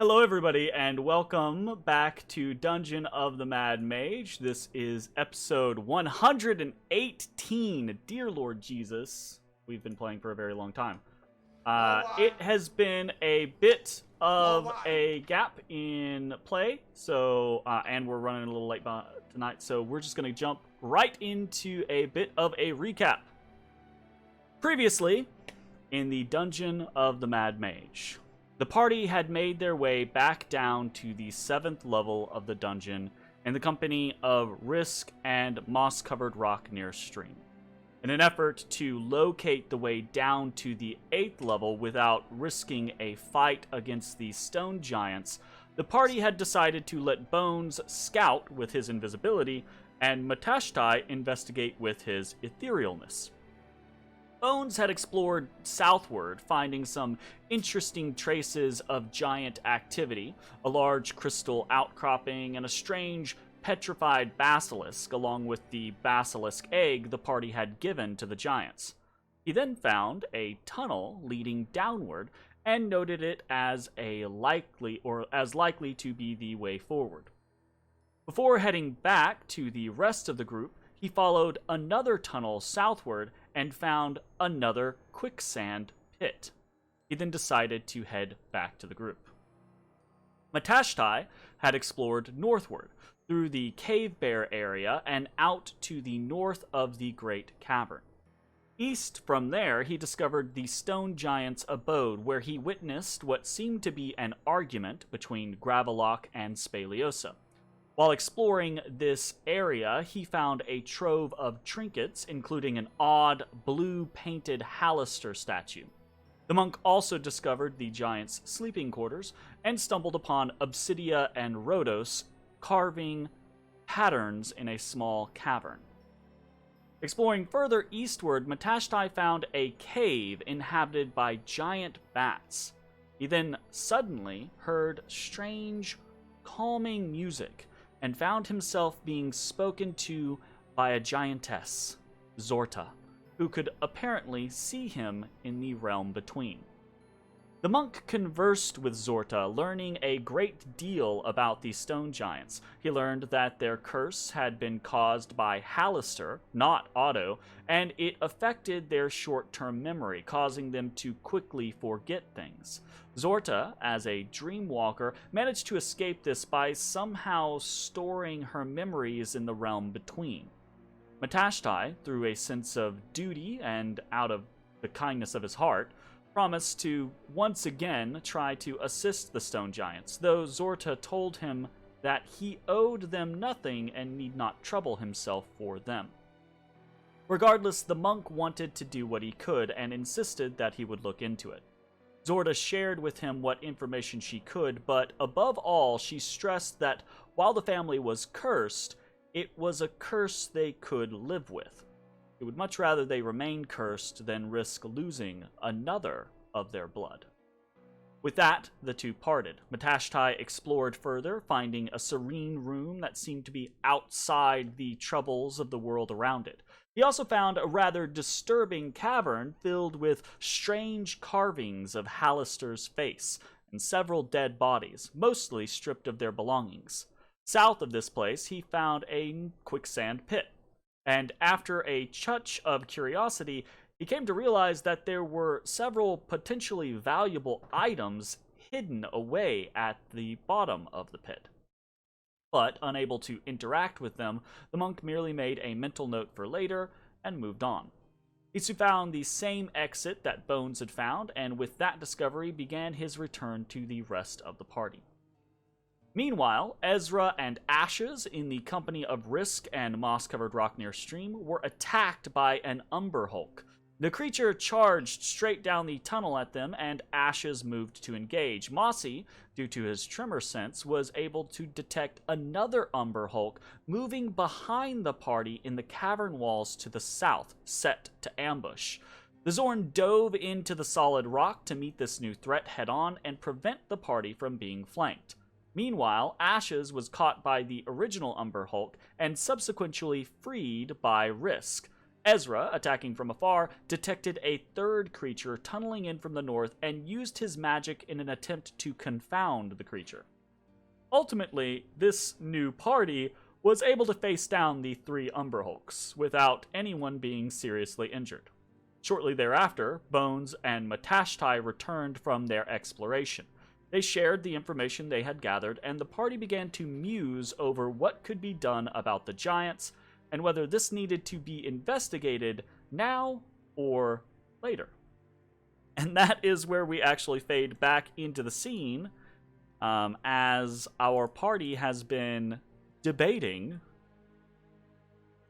Hello everybody and welcome back to Dungeon of the Mad Mage. This is episode 118. Dear Lord Jesus, we've been playing for a very long time. It has been a bit of a gap in play, so and we're running a little late tonight, so we're just going to jump right into a bit of a recap. Previously, in the Dungeon of the Mad Mage, the party had made their way back down to the 7th level of the dungeon in the company of Risk and moss-covered rock near stream. In an effort to locate the way down to the 8th level without risking a fight against the stone giants, the party had decided to let Bones scout with his invisibility and Matashtai investigate with his etherealness. Bones had explored southward, finding some interesting traces of giant activity, a large crystal outcropping, and a strange petrified basilisk, along with the basilisk egg the party had given to the giants. He then found a tunnel leading downward and noted it as likely to be the way forward. Before heading back to the rest of the group, he followed another tunnel southward and found another quicksand pit. He then decided to head back to the group. Matashtai had explored northward through the cave bear area and out to the north of the great cavern. East from there, he discovered the stone giant's abode, where he witnessed what seemed to be an argument between Gravelock and Spaliosa. While exploring this area, he found a trove of trinkets, including an odd, blue-painted Halaster statue. The monk also discovered the giant's sleeping quarters and stumbled upon Obsidia and Rhodos carving patterns in a small cavern. Exploring further eastward, Matashtai found a cave inhabited by giant bats. He then suddenly heard strange, calming music and found himself being spoken to by a giantess, Zorta, who could apparently see him in the realm between. The monk conversed with Zorta, learning a great deal about the stone giants. He learned that their curse had been caused by Halaster, not Otto, and it affected their short-term memory, causing them to quickly forget things. Zorta, as a dreamwalker, managed to escape this by somehow storing her memories in the realm between. Matashtai, through a sense of duty and out of the kindness of his heart, promised to once again try to assist the stone giants, though Zorta told him that he owed them nothing and need not trouble himself for them. Regardless, the monk wanted to do what he could and insisted that he would look into it. Zorta shared with him what information she could, but above all, she stressed that while the family was cursed, it was a curse they could live with. It would much rather they remain cursed than risk losing another of their blood. With that, the two parted. Matashtai explored further, finding a serene room that seemed to be outside the troubles of the world around it. He also found a rather disturbing cavern filled with strange carvings of Halaster's face and several dead bodies, mostly stripped of their belongings. South of this place, he found a quicksand pit. And after a touch of curiosity, he came to realize that there were several potentially valuable items hidden away at the bottom of the pit. But unable to interact with them, the monk merely made a mental note for later and moved on. He found the same exit that Bones had found, and with that discovery began his return to the rest of the party. Meanwhile, Ezrah and Ashes, in the company of Risk and moss-covered rock near stream, were attacked by an Umber Hulk. The creature charged straight down the tunnel at them, and Ashes moved to engage. Mossy, due to his tremor sense, was able to detect another Umber Hulk moving behind the party in the cavern walls to the south, set to ambush. The Zorn dove into the solid rock to meet this new threat head-on and prevent the party from being flanked. Meanwhile, Ashes was caught by the original Umber Hulk and subsequently freed by Risk. Ezrah, attacking from afar, detected a third creature tunneling in from the north and used his magic in an attempt to confound the creature. Ultimately, this new party was able to face down the 3 Umber Hulks without anyone being seriously injured. Shortly thereafter, Bones and Matashtai returned from their exploration. They shared the information they had gathered, and the party began to muse over what could be done about the giants, and whether this needed to be investigated now or later. And that is where we actually fade back into the scene, as our party has been debating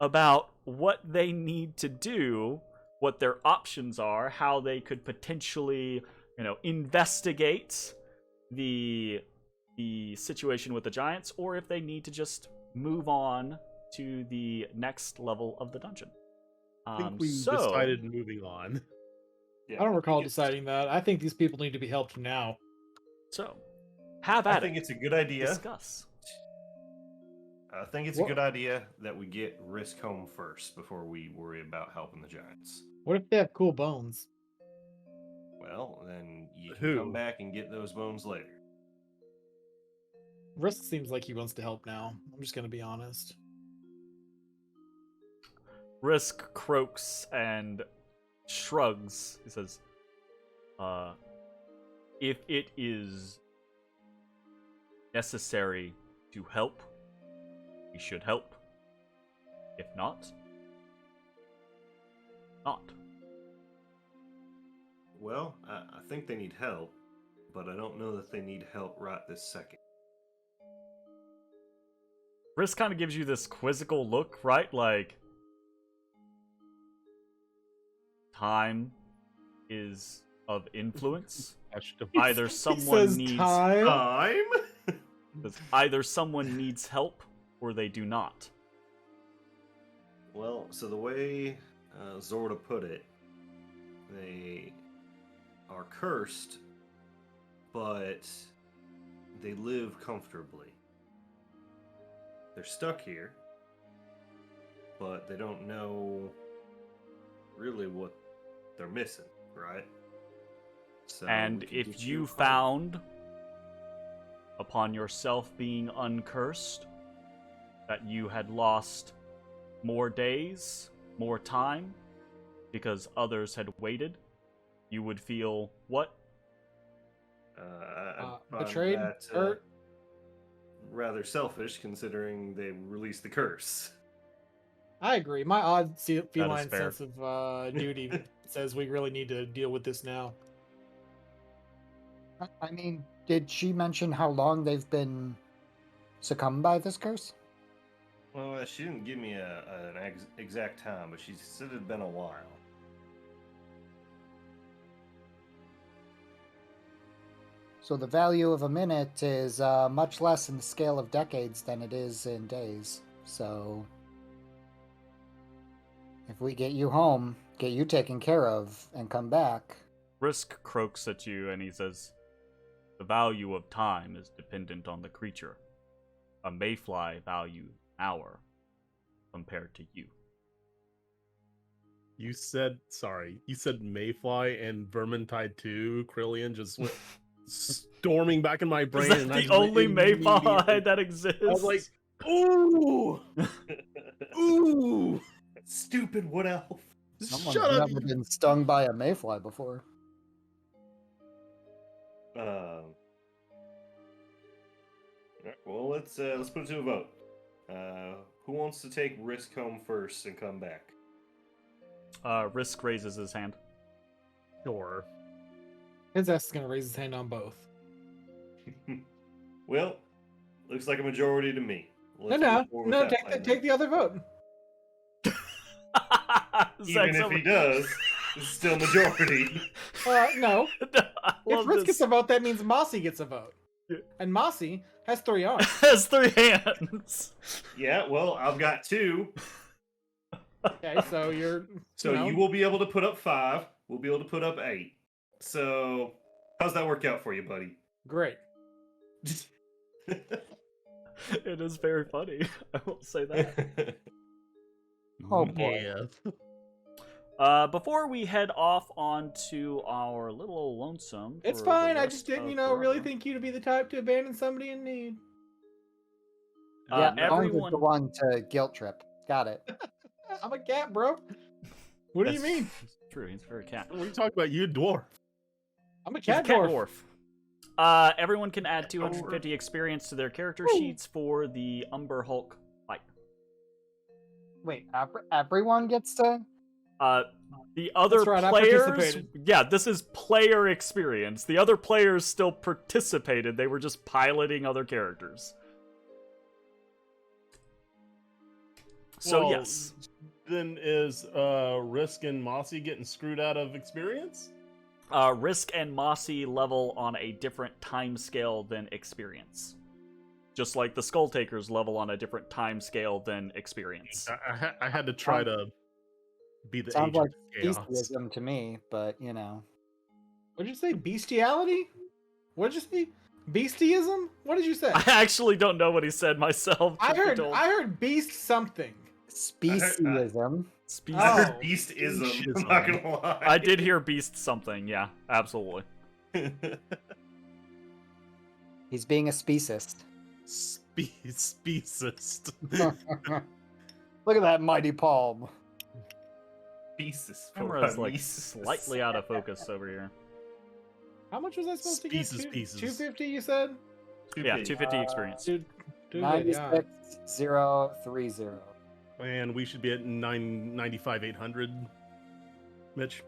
about what they need to do, what their options are, how they could potentially, investigate the situation with the giants, or if they need to just move on to the next level of the dungeon. I think we decided moving on. Yeah, I don't recall deciding that. I think these people need to be helped now. So, have at it. I think it's a good idea. Discuss. I think it's a good idea that we get Risk home first before we worry about helping the giants. What if they have cool bones? Well, then you can come back and get those bones later. Risk seems like he wants to help now. I'm just going to be honest. Risk croaks and shrugs. He says, if it is necessary to help, we should help. If not, not. Well, I think they need help, but I don't know that they need help right this second. Risk kind of gives you this quizzical look, right? Like, time is of influence. Either someone needs time. Either someone needs help or they do not. Well, so the way Zorda put it, they are cursed, but they live comfortably. They're stuck here, but they don't know really what they're missing, right? So and if you found, upon yourself being uncursed, that you had lost more days, more time, because others had waited, you would feel what? Betrayed? Hurt? Rather selfish, considering they released the curse. I agree. My odd feline sense of duty says we really need to deal with this now. I mean, did she mention how long they've been succumbed by this curse? Well, she didn't give me an exact time, but she said it had been a while. So the value of a minute is much less in the scale of decades than it is in days. So if we get you home, get you taken care of, and come back... Risk croaks at you and he says, the value of time is dependent on the creature. A mayfly values an hour compared to you. You said mayfly and Vermintide 2, Krillian just went storming back in my brain. Is that the only mayfly that exists? I was like, ooh! Ooh! Stupid wood elf. Someone's never been stung by a mayfly before. Well, let's put it to a vote. Who wants to take Risk home first and come back? Risk raises his hand. Sure. His ass is going to raise his hand on both. Well, looks like a majority to me. No, take the other vote. Even if he does, it's still majority. No. If Risk gets a vote, that means Mossy gets a vote. And Mossy has 3 arms. Has 3 hands. Yeah, well, I've got 2. Okay, so you're... You will be able to put up 5. We'll be able to put up 8. So, how's that work out for you, buddy? Great. It is very funny. I will say that. Oh boy. Yeah. Before we head off onto our little lonesome, It's for the fine. I rest just didn't, of really forever, think you to be the type to abandon somebody in need. Yeah, Bones is everyone. the one to guilt trip. Got it. I'm a cat, bro. What do you mean? It's true. He's a very cat. What are you talking about? You dwarf. I'm a He's a cat cat dwarf. dwarf. Everyone can add 250 experience to their character sheets for the Umber Hulk fight. Wait, everyone gets to? The other That's right, I players, participated. yeah, this is player experience. The other players still participated. They were just piloting other characters. So Well, yes, Then is Risk and Mossy getting screwed out of experience? Risk and Mossy level on a different time scale than experience. Just like the Skull Takers level on a different time scale than experience. I had to try to be the Sounds agent like of chaos. speciesism to me, but you know. What did you say? Bestiality? What did you say? Beastism? What did you say? I actually don't know what he said myself. I truth be told. heard beast something. Speciesism. Species. I Oh. heard beastism. I'm not gonna lie. I did hear beast something. Yeah, absolutely. He's being a speciest. Speciest. Look at that mighty palm. Pieces. Camera is like slightly out of focus over here. How much was I supposed to get? Pieces. 250, you said? Yeah, 250 experience. Dude, 96030. And we should be at 995,800. Mitch,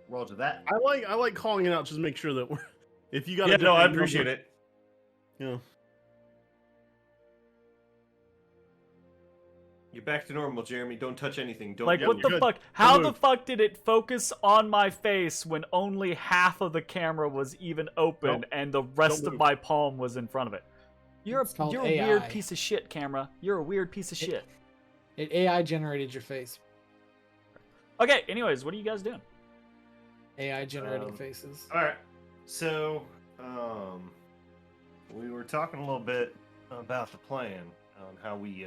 Roger that. I like calling it out just to make sure that we're. If you got Yeah, no, I appreciate it. Yeah. You're back to normal, Jeremy. Don't touch anything. Don't. Like, Yeah, what you're the good. fuck? How Don't the move. fuck did it focus on my face when only half of the camera was even open Nope. and the rest Don't of move. my palm was in front of it? You're It's called a weird AI. piece of shit, camera. You're a weird piece of shit. It AI generated your face. Okay, anyways, what are you guys doing? AI generating Um, faces. All right. So, we were talking a little bit about the plan on how we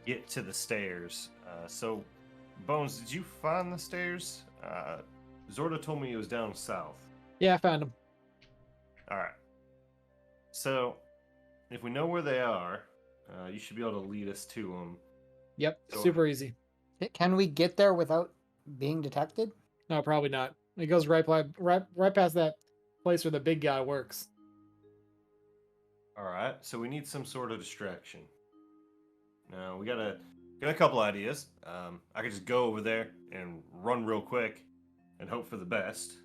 get to the stairs. So, Bones, did you find the stairs? Zorda told me it was down south. Yeah, I found him. All right. So, if we know where they are, you should be able to lead us to them. Yep, So- super easy. Can we get there without being detected? No, probably not. It goes right past that place where the big guy works. All right. So we need some sort of distraction. Now we got a couple ideas. I could just go over there and run real quick and hope for the best.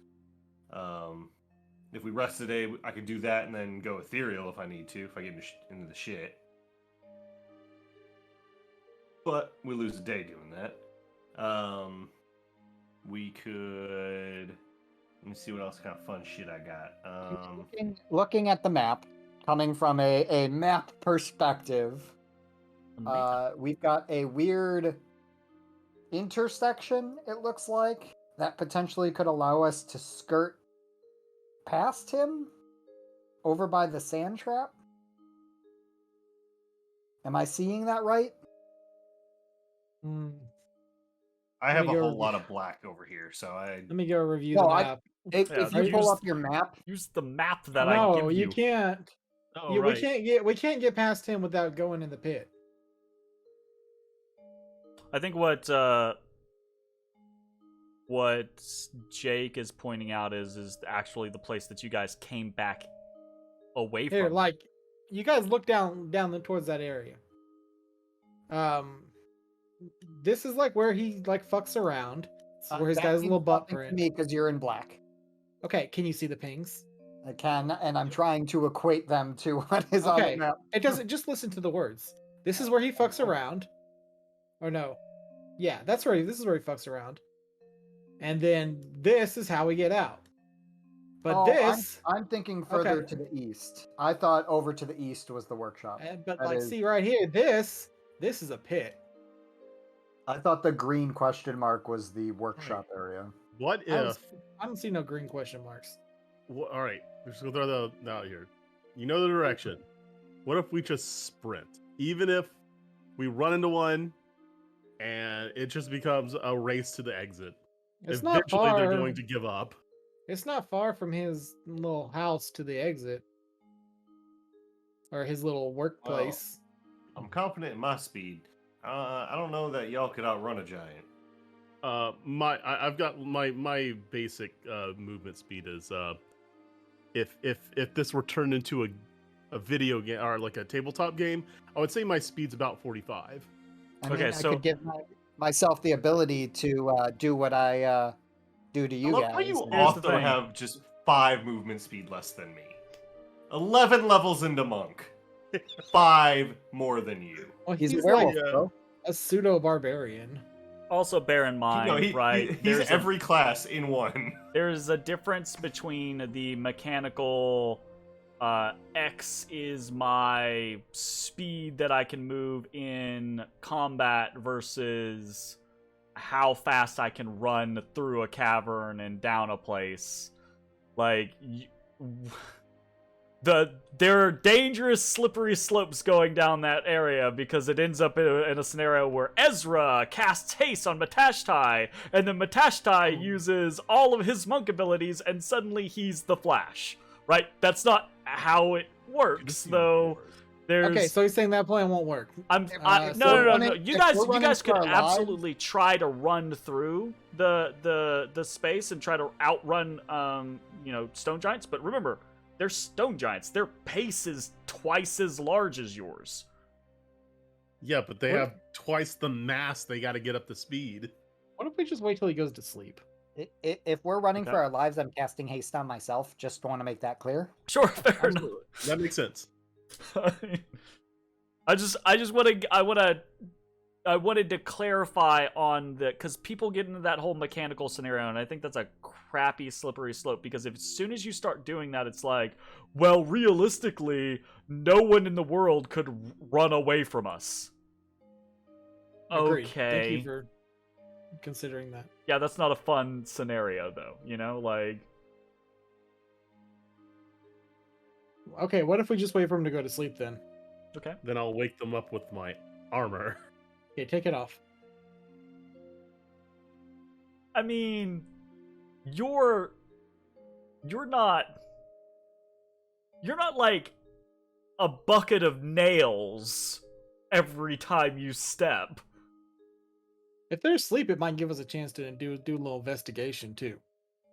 If we rest today, I could do that and then go ethereal if I need to, if I get into the shit. But we lose a day doing that. We could. Let me see what else kind of fun shit I got. Looking at the map, coming from a map perspective, we've got a weird intersection, it looks like, that potentially could allow us to skirt past him over by the sand trap. Am I seeing that right? I have a Let me go whole lot of black over here, so I. Let me go review No, the I- map. If Yeah, you pull use- up your map, Use the map that I No, give you. you can't. Oh, Yeah, right. we can't get past him without going in the pit. I think what Jake is pointing out is actually the place that you guys came back away Here, from. like, you guys look down towards that area. This is like where he like fucks around. It's where he's that got his means little butt nothing to print. me because you're in black. Okay, can you see the pings? I can, and I'm trying to equate them to what is on Okay. the map. It doesn't. Just listen to the words. This is where he fucks around. Or no, yeah, that's where. This is where he fucks around. And then this is how we get out. But Oh, this, I'm thinking further Okay. to the east. I thought over to the east was the workshop. but that like, is- see right here, this is a pit. I thought the green question mark was the workshop area. What I don't, if? I don't see no green question marks. All right, we're just gonna throw that out here. You know the direction. What if we just sprint? Even if we run into one and and it just becomes a race to the exit. It's not Eventually, far. they're going to give up. It's not far from his little house to the exit, or his little workplace. I'm confident in my speed. I don't know that y'all could outrun a giant. I've got my basic movement speed is if this were turned into a video game or like a tabletop game, I would say my speed's about 45. I mean, Okay, I so- could give myself the ability to do what I do to I you love guys. how you Here's the also thing. have just 5 movement speed less than me. 11 levels into monk. 5 more than you. Well, He's a like werewolf, bro. a pseudo barbarian. Also, bear in mind, No, right? he's there's every class in one. there's a difference between the mechanical. X is my speed that I can move in combat versus how fast I can run through a cavern and down a place. Like, there are dangerous slippery slopes going down that area because it ends up in a scenario where Ezrah casts haste on Matashtai, and then Matashtai uses all of his monk abilities, and suddenly he's the Flash. Right? That's not how it works, though. There's Okay, so he's saying that plan won't work. no. running- You if guys we're running could for our lives- absolutely try to run through the space and try to outrun stone giants, but remember, they're stone giants. Their pace is twice as large as yours. Yeah, but they What- have twice the mass they got to get up to speed. What if we just wait till he goes to sleep? If we're running Okay. for our lives, I'm casting haste on myself. Just want to make that clear. Sure, fair enough. That makes sense. I wanted to clarify on the, because people get into that whole mechanical scenario, and I think that's a crappy slippery slope, because as soon as you start doing that, it's like, well, realistically, no one in the world could run away from us. Agreed. Okay. Thank you for considering that. Yeah, that's not a fun scenario, though, like... Okay, what if we just wait for him to go to sleep then? Okay. Then I'll wake them up with my armor. Okay, take it off. I mean, you're not like a bucket of nails every time you step. If they're asleep, it might give us a chance to do a little investigation too.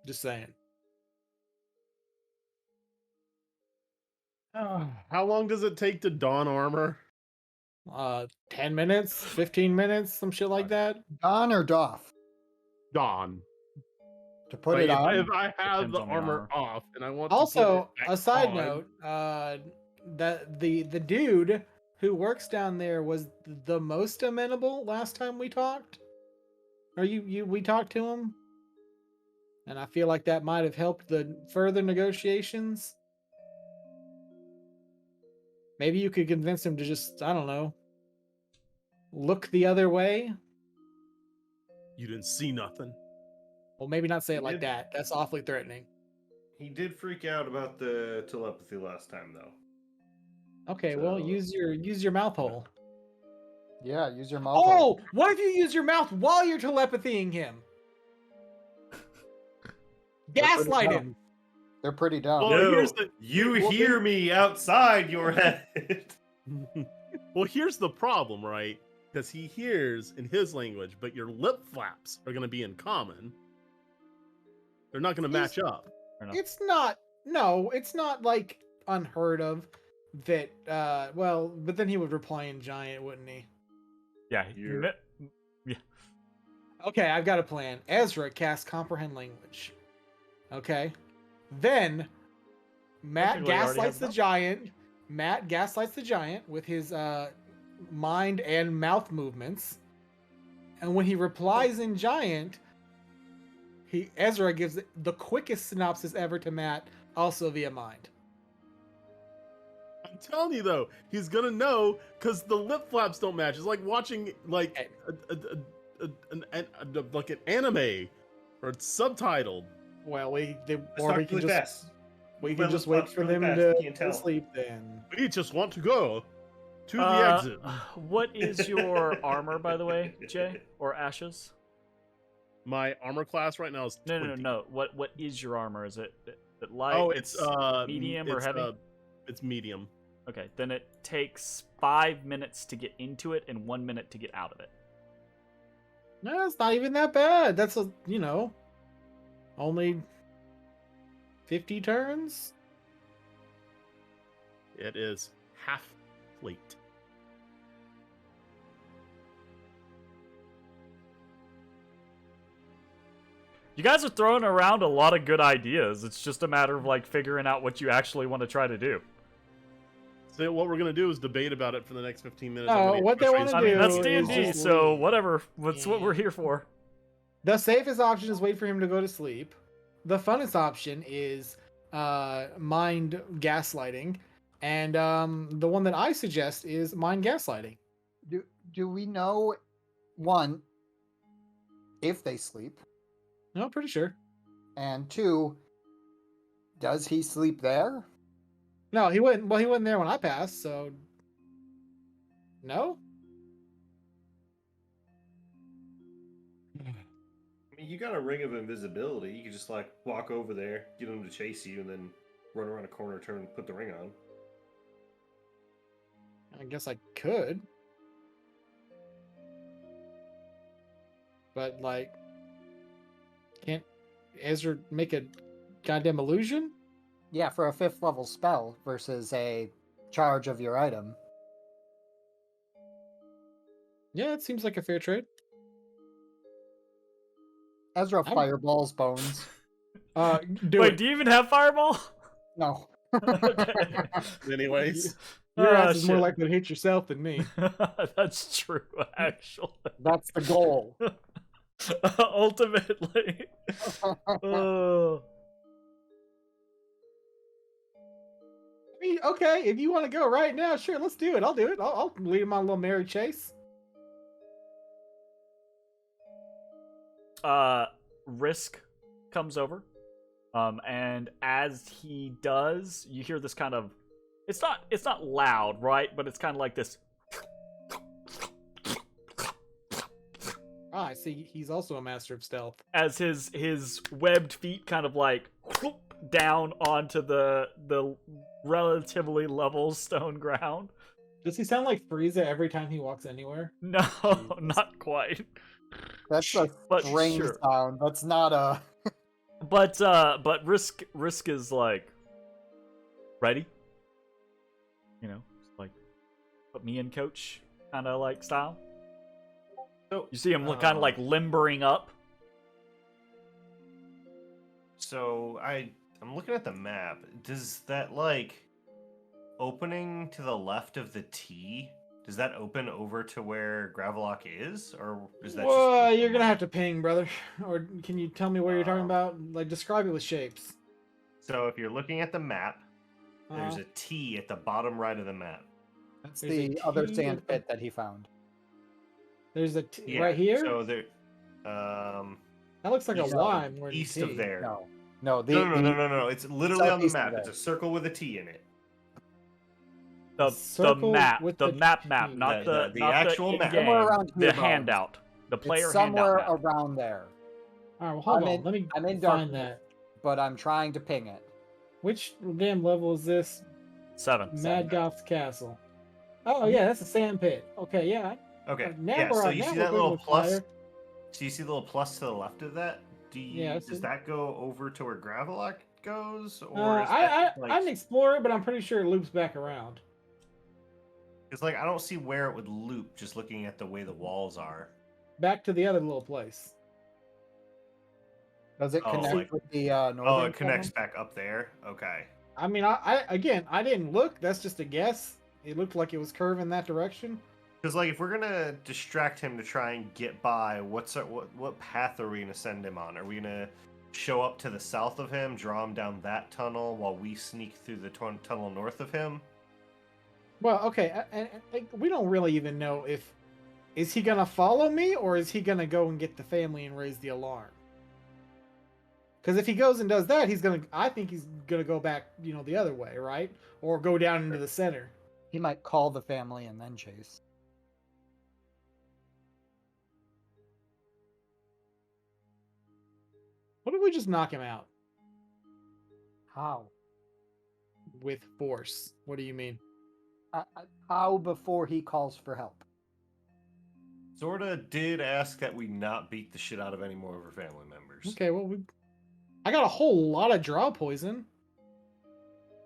Just saying. How long does it take to don armor? 10 minutes, 15 minutes, some shit like that. On or doff? Don. To put Like, it on? if I have Depends the on the armor armor. off and I want to Also, put it a back side on, note, that the dude who works down there was the most amenable last time we talked. Or we talked to him, and I feel like that might have helped the further negotiations. Maybe you could convince him to just, I don't know, look the other way. You didn't see nothing. Well, maybe not say it He like did. that. That's awfully threatening. He did freak out about the telepathy last time, though. Okay, well, So- use your mouth hole. Yeah, use your mouth. hole. Oh, what if you use your mouth while you're telepathying him? They're pretty Gaslight dumb. him. They're pretty dumb. Well, No, here's the- you well, hear me outside your head. Well, here's the problem, right? Because he hears in his language, but your lip flaps are going to be in common. They're not going to match up. Fair enough. It's not. No, it's not like unheard of that. Well, but then he would reply in giant, wouldn't he? Yeah, You're- Okay, I've got a plan. Ezra casts comprehend language. Okay, then Matt Technically, I already have gaslights the that. giant. Matt gaslights the giant with his mind and mouth movements, and when he replies in giant, Ezra gives the quickest synopsis ever to Matt, also via mind. I'm telling you, though, he's going to know because the lip flaps don't match. It's like watching like an anime or it's subtitled. Well, we Talk really can just fast. we Well, can just it's wait not for really them fast, to you can't tell. sleep then. We just want to go. To the exit. What is your armor, by the way, Jay or Ashes? My armor class right now is 20. No. What is your armor? Is it light? Oh, it's medium or heavy? It's medium. Okay, then it takes 5 minutes to get into it and 1 minute to get out of it. No, it's not even that bad. That's only 50 turns. It is half plate. You guys are throwing around a lot of good ideas. It's just a matter of like figuring out what you actually want to try to do. So what we're gonna do is debate about it for the next 15 minutes. No, what they want to I do mean, that's is D&D, just so leave. whatever. That's what we're here for. The safest option is wait for him to go to sleep. The funnest option is mind gaslighting, and the one that I suggest is mind gaslighting. Do we know, one, if they sleep, No, pretty sure. and two, does he sleep there? No, he wasn't. Well, he wasn't there when I passed, so no. I mean, you got a ring of invisibility. You could just like walk over there, get him to chase you, and then run around a corner, turn, and put the ring on. I guess I could, but like, can't Ezra make a goddamn illusion? Yeah, for a 5th level spell versus a charge of your item. Yeah, it seems like a fair trade. Ezra I'm- fireballs bones. Do Wait, it. do you even have Fireball? No. Okay. Anyways, Your Ah, ass is more shit. likely to hit yourself than me. That's true, actually. That's the goal. Ultimately. Oh. I mean, okay, if you want to go right now, sure, let's do it. I'll do it. I'll lead him on a little merry chase. Risk comes over. And as he does, you hear this kind of it's not loud, right? But it's kind of like this. Ah, I see. He's also a master of stealth. As his webbed feet kind of like whoop down onto the relatively level stone ground. Does he sound like Frieza every time he walks anywhere? No, not quite. That's a But strange sure. sound. That's not a... But Risk is like ready. You know, like put me in, coach, kind of like style. So You see him kind of like limbering up. So I'm looking at the map. Does that like opening to the left of the T? Does that open over to where Gravelock is, or is that? Well, just you're gonna have to ping, brother. Or can you tell me what you're talking about? Like, describe it with shapes. So if you're looking at the map, there's Uh, a T at the bottom right of the map. That's There's a the other T sand at the- pit that he found. There's a T Yeah, right here. So there, That looks like a east- Y more than east T. of there. No, No. It's literally on the southeast of map. there. It's a circle with a T in it. The circle map, with the the map, T. not The not actual the map. in-game, Somewhere around the here, Bones. handout, the player It's somewhere handout map. around there, All right, well, hold I'm on. in- Let me I'm in find darkness. that. but I'm trying to ping it. Which damn level is this? 7. Mad Goth's Castle. Oh yeah, that's a sand pit. Okay, yeah. Okay. Now Yeah. we're So on- you now see we're that good little with plus? fire. So you see the little plus to the left of that? Yeah, I see. Does that go over to where Gravelock goes, or is I that just, like? I didn't explore it, but I'm pretty sure it loops back around. It's like I don't see where it would loop. Just looking at the way the walls are. Back to the other little place. Does it Oh, connect like- with the northern? Oh, it connects corner? back up there. Okay. I mean, I again, I didn't look. That's just a guess. It looked like it was curving that direction. Because like if we're gonna distract him to try and get by, what path are we gonna send him on? Are we gonna show up to the south of him, draw him down that tunnel while we sneak through the tunnel north of him? Well, okay, and we don't really even know if is he gonna follow me or is he gonna go and get the family and raise the alarm. Because if he goes and does that, I think he's gonna go back, the other way, right? Or go down into the center. He might call the family and then chase. What if we just knock him out How? with force? What do you mean? How before he calls for help? Zorda did ask that we not beat the shit out of any more of her family members. Okay, well, I got a whole lot of draw poison.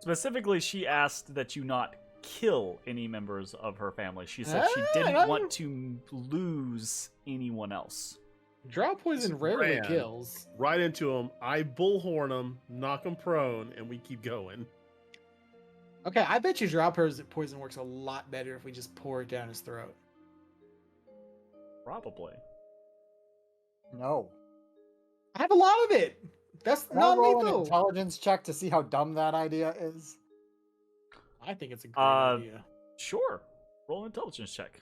Specifically, she asked that you not kill any members of her family. She said she Ah, didn't I- want to lose anyone else. Draw poison rarely Ran kills. right into him. I bullhorn him, knock him prone, and we keep going. Okay, I bet you draw poison works a lot better if we just pour it down his throat. Probably. No. I have a lot of it. That's Can I roll an non-lethal. intelligence check to see how dumb that idea is? I think it's a great Uh, idea. Sure. Roll an intelligence check.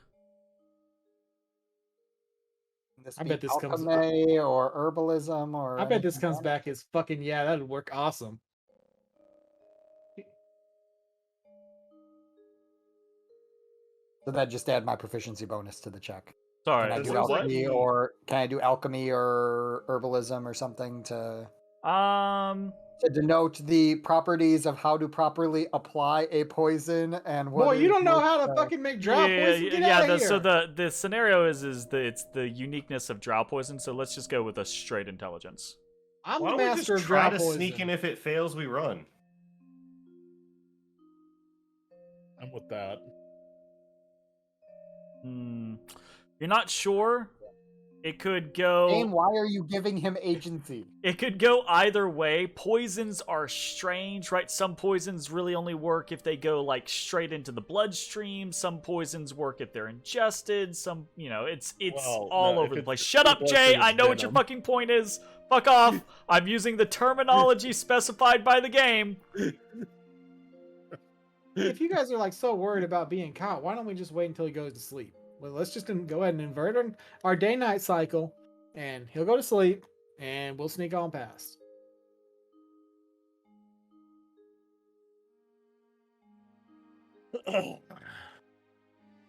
This I be bet this comes- alchemy or herbalism or. I bet this anything comes else? back as fucking yeah, that'd work awesome. So that just add my proficiency bonus to the check. Sorry. Can I this do was like alchemy the- or can I do alchemy or herbalism or something to denote the properties of how to properly apply a poison and what? Boy, you is don't know most, how to fucking make draw poison. Get yeah. out of here. So the scenario is it's the uniqueness of drow poison. So let's just go with a straight intelligence. I'm Why the don't we master just of try draw to poison. sneak in? If it fails, we run. I'm with that. You're not sure. It could go. Game, why are you giving him agency? It could go either way. Poisons are strange, right? Some poisons really only work if they go like straight into the bloodstream. Some poisons work if they're ingested. Some, it's Well, all no, over if the place. it's Shut up, bloodstream, Jay. it's I know what your venom. fucking point is. Fuck off. I'm using the terminology specified by the game. If you guys are like so worried about being caught, why don't we just wait until he goes to sleep? Well, let's just go ahead and invert our day-night cycle, and he'll go to sleep, and we'll sneak on past.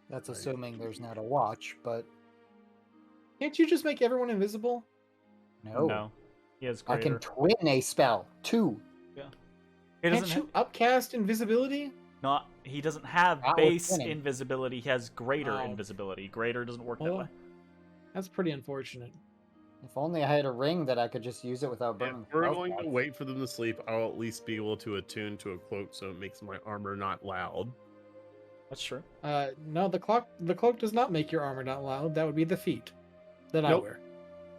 That's assuming there's not a watch, but Can't you just make everyone invisible? no. He has I greater. can twin a spell. 2. He Can't doesn't you upcast invisibility? he doesn't have Not with base twinning. invisibility. He has greater Oh. invisibility. Greater doesn't work that Well, way. That's pretty unfortunate. If only I had a ring that I could just use it without burning. If we're spell going to slots. wait for them to sleep, I'll at least be able to attune to a cloak so it makes my armor not loud. That's true. No, the cloak does not make your armor not loud. That would be the feat that I Nope. wear.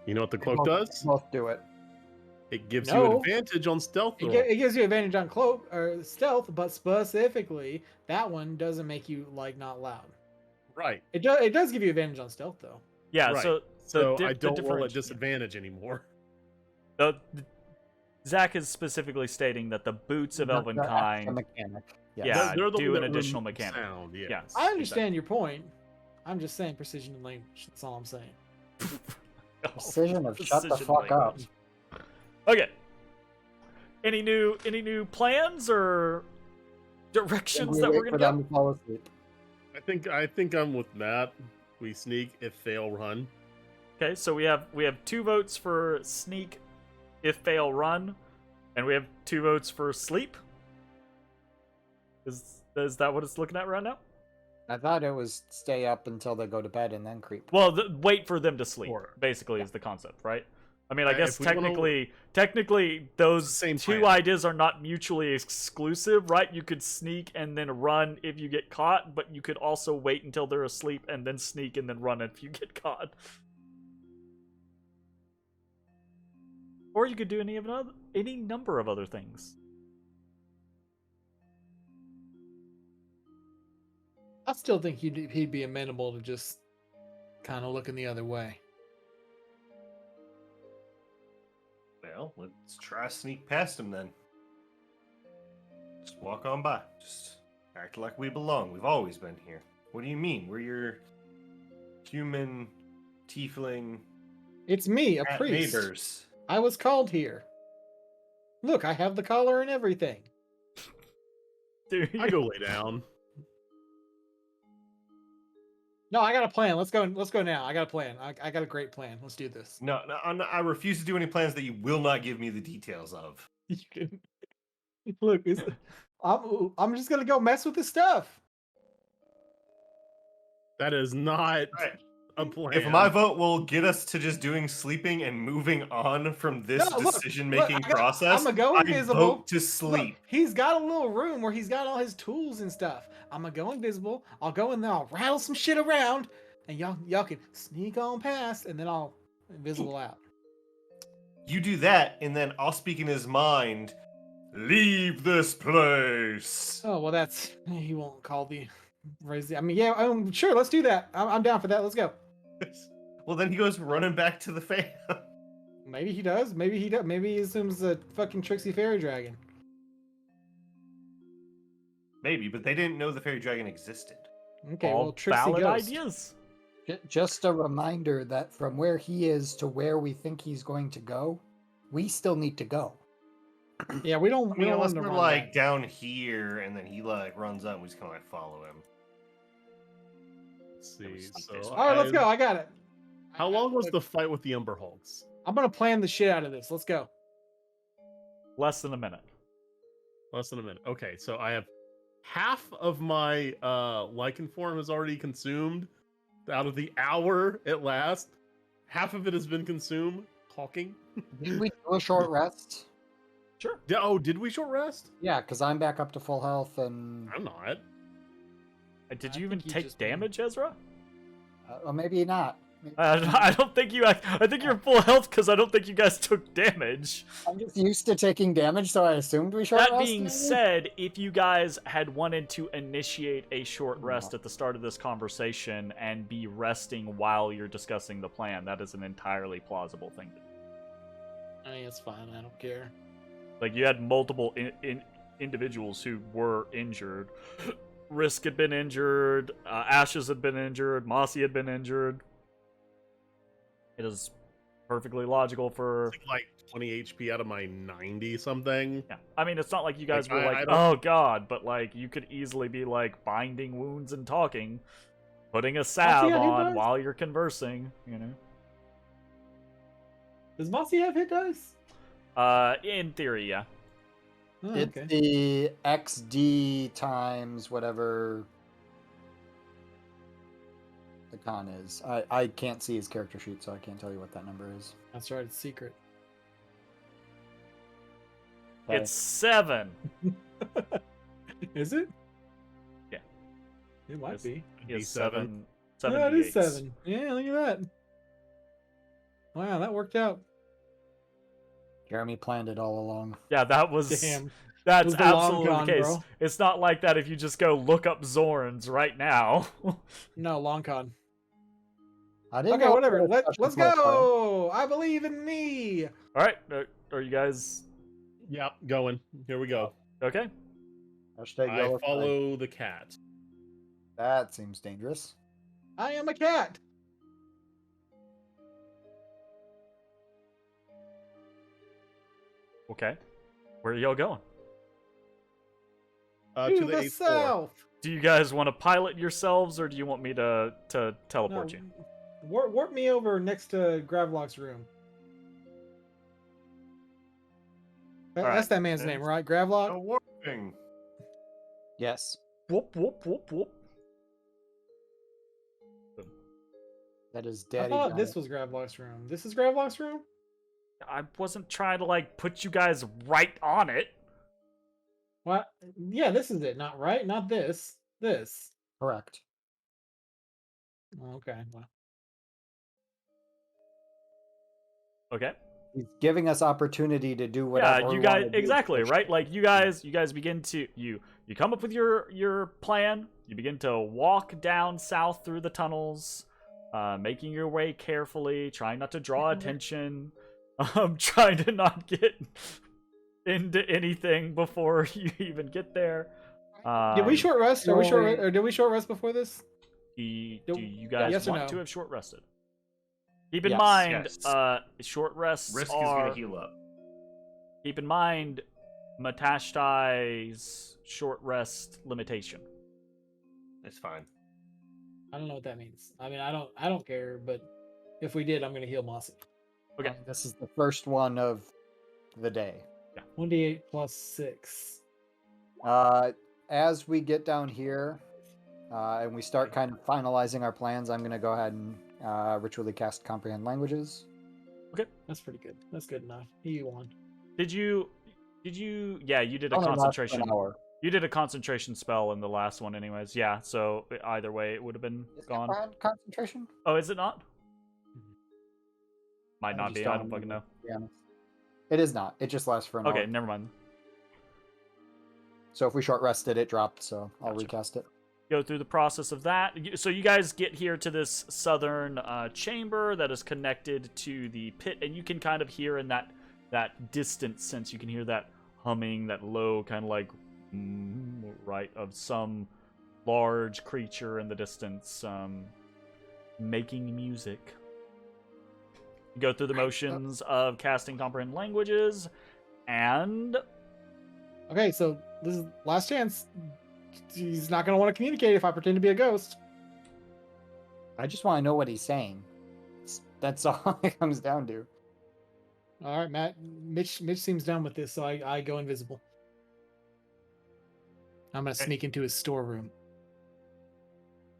You know what the They cloak both- does? Both do it. It gives you No. advantage on stealth It, roll. it gives you advantage on cloak or stealth, but specifically that one doesn't make you like not loud. Right. It does give you advantage on stealth though. Yeah. Right. So So the I don't roll at differenti- disadvantage anymore. Zach is specifically stating that the boots of The extra Elvenkind. mechanic. Yes. Yeah, They're the do one an that additional remove mechanic. Sound. Yeah. Yes. I understand your point. I'm just saying precision and language. That's all I'm saying. Precision of shut the Precision fuck up. language. Okay. Any new plans or directions We that wait we're for gonna them go? to fall asleep. I think I'm with Matt. We sneak, if fail, run. Okay, so we have 2 votes for sneak, if fail, run, and we have 2 votes for sleep. Is that what it's looking at right now? I thought it was stay up until they go to bed and then creep. Well, wait for them to sleep. Or- Basically, is the concept, right? I mean, I Yeah, guess if we wanna- technically, those Same 2 plan. ideas are not mutually exclusive, right? You could sneak and then run if you get caught, but you could also wait until they're asleep and then sneak and then run if you get caught. Or you could do any number of other things. I still think he'd be amenable to just kind of looking the other way. Well, let's try to sneak past him then. Just walk on by. Just act like we belong. We've always been here. What do you mean? We're your human, tiefling, It's me, a cat priest. neighbors. I was called here. Look, I have the collar and everything. Dude, I go lay down. No, I got a plan. Let's go. Let's go now. I got a plan. I got a great plan. Let's do this. No, I refuse to do any plans that you will not give me the details of. You can look. I'm just gonna go mess with the stuff. That is not Right. a plan. If my vote will get us to just doing sleeping and moving on from this No, look, decision-making look, process, I'ma go I invisible. vote to Look, sleep. he's got a little room where he's got all his tools and stuff. I'm gonna go invisible. I'll go in there. I'll rattle some shit around, and y'all can sneak on past, and then I'll invisible out. You do that, and then I'll speak in his mind. Leave this place. Oh well, he won't call the raise the. I mean, yeah, sure. Let's do that. I'm down for that. Let's go. Well, then he goes running back to the fan. Maybe he does. Maybe he does. Maybe he assumes the fucking tricksy fairy dragon. Maybe, but they didn't know the fairy dragon existed. Okay, All well, tricksy valid ghost. ideas. Just a reminder that from where he is to where we think he's going to go, we still need to go. Yeah, we don't. I We mean, don't unless want to we're run like back. down here, and then he like runs up, and we just kind of like follow him. Let's see. Okay, So All right, let's I've- go. I got it. How long was the fight with the Umber Hulks? I'm gonna plan the shit out of this. Let's go. Less than a minute. Less than a minute. Okay, so I have half of my lichen form has already consumed. Out of the hour it lasts, half of it has been consumed. Talking. Did we do a short rest? Sure. Oh, did we short rest? Yeah, because I'm back up to full health, and I'm not. Did I you even think you take just- damage, Ezra? or maybe not. I don't think you. I think you're full health because I don't think you guys took damage. I'm just used to taking damage, so I assumed we short That rest. being maybe? said, if you guys had wanted to initiate a short rest at the start of this conversation and be resting while you're discussing the plan, that is an entirely plausible thing to do. I mean, it's fine. I don't care. Like, you had multiple individuals who were injured. Risk had been injured, Ashes had been injured, Mossy had been injured. It is perfectly logical for... Like 20 HP out of my 90 something. Yeah, I mean, it's not like you guys Like, were I like, don't- oh god, but like, you could easily be like binding wounds and talking, putting a salve yeah, he on does. while you're conversing, you know? Does Mossy have hit dice? In theory, yeah. Oh, It's okay. the XD times whatever the con is. I can't see his character sheet, so I can't tell you what that number is. That's right. It's secret. Okay. It's 7. Is it? Yeah. It might Yes. be. He has D7. 7. Yeah, it is 7d8s. 7. Yeah, look at that. Wow, that worked out. Jeremy planned it all along. Yeah, that was... Damn. That's Was the long absolutely con, the case. bro. It's not like that if you just go look up Zorns right now. No, long con. I didn't Okay, know whatever. it was Let's such a close go. I believe in me. Alright, are you guys... Yep, going. Here we go. Okay? time. Hashtag I yellow flag. follow the cat. That seems dangerous. I am a cat. Okay. Where are y'all going? To the 8th floor. south. Do you guys want to pilot yourselves, or do you want me to teleport No, you? warp me over next to Gravlock's room. That's Alright. that man's name, right? Gravlock? No warping. Yes. Whoop, whoop, whoop, whoop. That is I Daddy. thought Johnny. this was Gravlock's room. This is Gravlock's room? I wasn't trying to, like, put you guys right on it. What? Yeah, this is it. Not right. Not this. This. Correct. Okay. Well, Okay. He's giving us opportunity to do whatever. Yeah, we you wanna guys do. exactly, right? Like you guys begin to you come up with your plan. You begin to walk down south through the tunnels, making your way carefully, trying not to draw attention, trying to not get into anything before you even get there. did we short rest? Are we short? Rory- Or did we short rest before this? Do Do- you guys yes or want no? to have short rested? Keep in Yes. mind, Yes. short rests Risk is are. gonna heal up. Keep in mind, Matashtai's short rest limitation. It's fine. I don't know what that means. I mean, I don't care, but if we did, I'm gonna heal Mossy. Okay. This is the first one of the day. 1d8 plus 6. As we get down here and we start kind of finalizing our plans, I'm going to go ahead and ritually cast Comprehend Languages. Okay. That's pretty good. That's good enough. You won. Did you? Yeah, you did a Only lasts for concentration. an hour. You did a concentration spell in the last one, anyways. Yeah. So either way, it would have been Is gone. it concentration? Oh, is it not? Mhm. Might not be. I don't fucking know. To be honest. It is not. It just lasts for an hour. Okay, never mind. So if we short rested, it dropped. So I'll Gotcha. recast it. Go through the process of that. So you guys get here to this southern chamber that is connected to the pit, and you can kind of hear in that distant sense, you can hear that humming, that low kind of like right of some large creature in the distance making music. You go through the motions of casting Comprehend Languages, and Okay, so this is last chance. He's not gonna want to communicate if I pretend to be a ghost. I just want to know what he's saying. That's all it comes down to. All right, Matt. Mitch seems done with this, so I go invisible. I'm gonna sneak into his storeroom.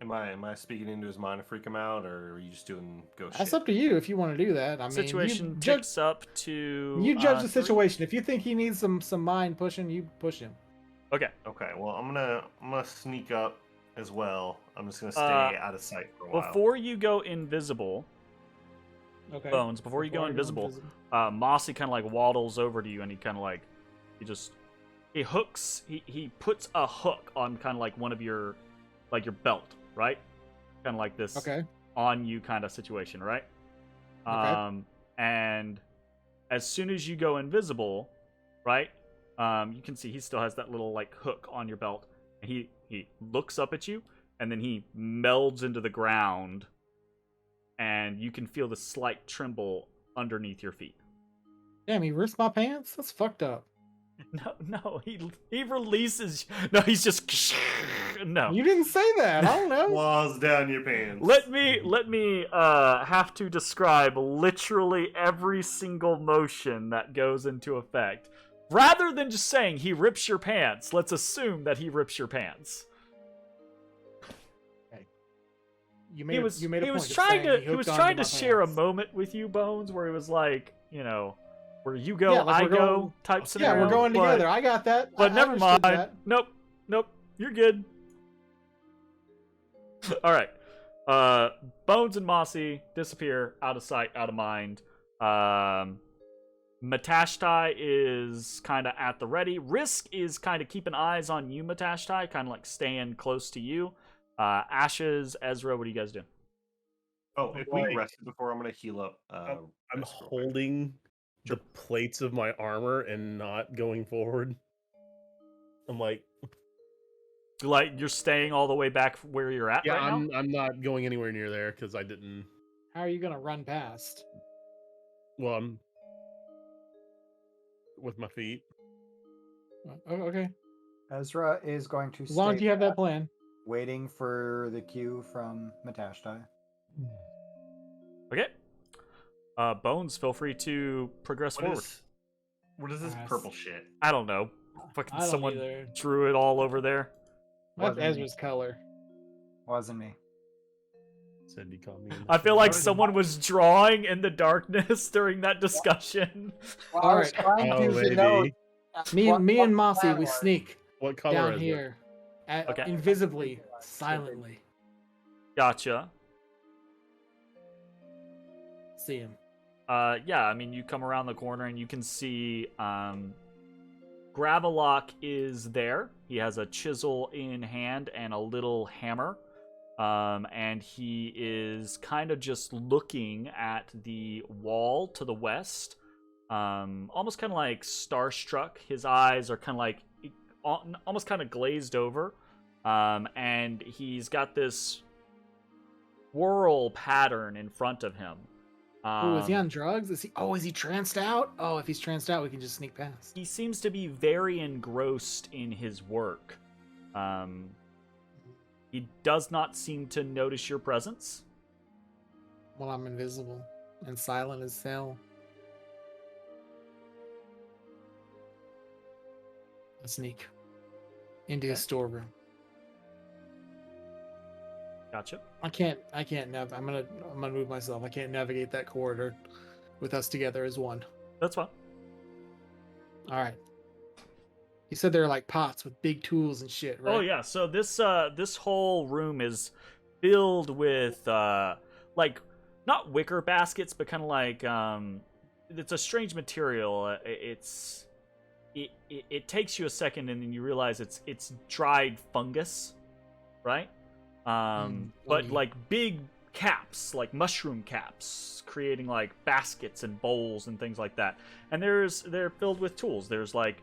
Am I speaking into his mind to freak him out, or are you just doing ghost That's shit? up to you if you want to do that. I mean, situation you judge, ticks up to you judge the 3. situation. If you think he needs some mind pushing, you push him. Okay. Okay, well I'm gonna sneak up as well. I'm just gonna stay out of sight for a while. Before you go invisible, Okay. Bones, before you go invisible, Mossy kind of like waddles over to you, and he kind of like, he puts a hook on kind of like one of your belt, right? Kind of like this Okay. on you kind of situation, right? Okay. And as soon as you go invisible, right? You can see he still has that little like hook on your belt, and he looks up at you, and then he melds into the ground, and you can feel the slight tremble underneath your feet. Damn, he ripped my pants. That's fucked up. No, he releases. No, he's just no. You didn't say that. I don't know. Claws down your pants. Let me have to describe literally every single motion that goes into effect. Rather than just saying he rips your pants, let's assume that he rips your pants. You He made was a point of trying saying to hooked trying onto to my share a pants. moment with you, Bones, where he was like, where you go, Yeah, like I we're go going- type scenario. Yeah, we're going but- together. I got that. But I never understood mind. that. Nope. You're good. All right. Bones and Mossy disappear out of sight, out of mind. Matashtai is kind of at the ready. Risk is kind of keeping eyes on you, Matashtai, kind of like staying close to you. Ashes, Ezra, what are you guys doing? Oh, if we rested before, I'm gonna heal up. I'm Risk real quick. holding the plates of my armor and not going forward. I'm like, Like you're staying all the way back where you're at yeah, right now? I'm not going anywhere near there because I didn't. How are you gonna run past? Well, I'm with my feet. Oh, okay. Ezra is going to As long as stay you have that back, plan. waiting for the cue from Matashtai. Okay. Bones, feel free to progress forward. What is this Nice. purple shit? I don't know. Fucking I don't someone either. drew it all over there. That's Wasn't me. Ezra's color. Wasn't me. Said he called me. I feel like someone was drawing in the darkness during that discussion. Well, All I was right. trying Oh, to maybe. denote Me what and the Mossy, plan we was. sneak What color down is it? here, Okay. invisibly, silently. Gotcha. See him. Yeah, I mean, you come around the corner and you can see Gravelock is there. He has a chisel in hand and a little hammer. And he is kind of just looking at the wall to the west. Almost kind of like starstruck. His eyes are kind of like almost kind of glazed over. And he's got this swirl pattern in front of him. Oh, is he on drugs? Is he tranced out? Oh, if he's tranced out, we can just sneak past. He seems to be very engrossed in his work. He does not seem to notice your presence. Well, I'm invisible and silent as hell. I sneak into his storeroom. Gotcha. I can't I'm gonna move myself. I can't navigate that corridor with us together as one. That's fine. All right. You said there are like pots with big tools and shit, right? Oh yeah. So this whole room is filled with like not wicker baskets, but kind of like it's a strange material. It takes you a second, and then you realize it's dried fungus, right? But like big caps, like mushroom caps, creating like baskets and bowls and things like that. And they're filled with tools. There's like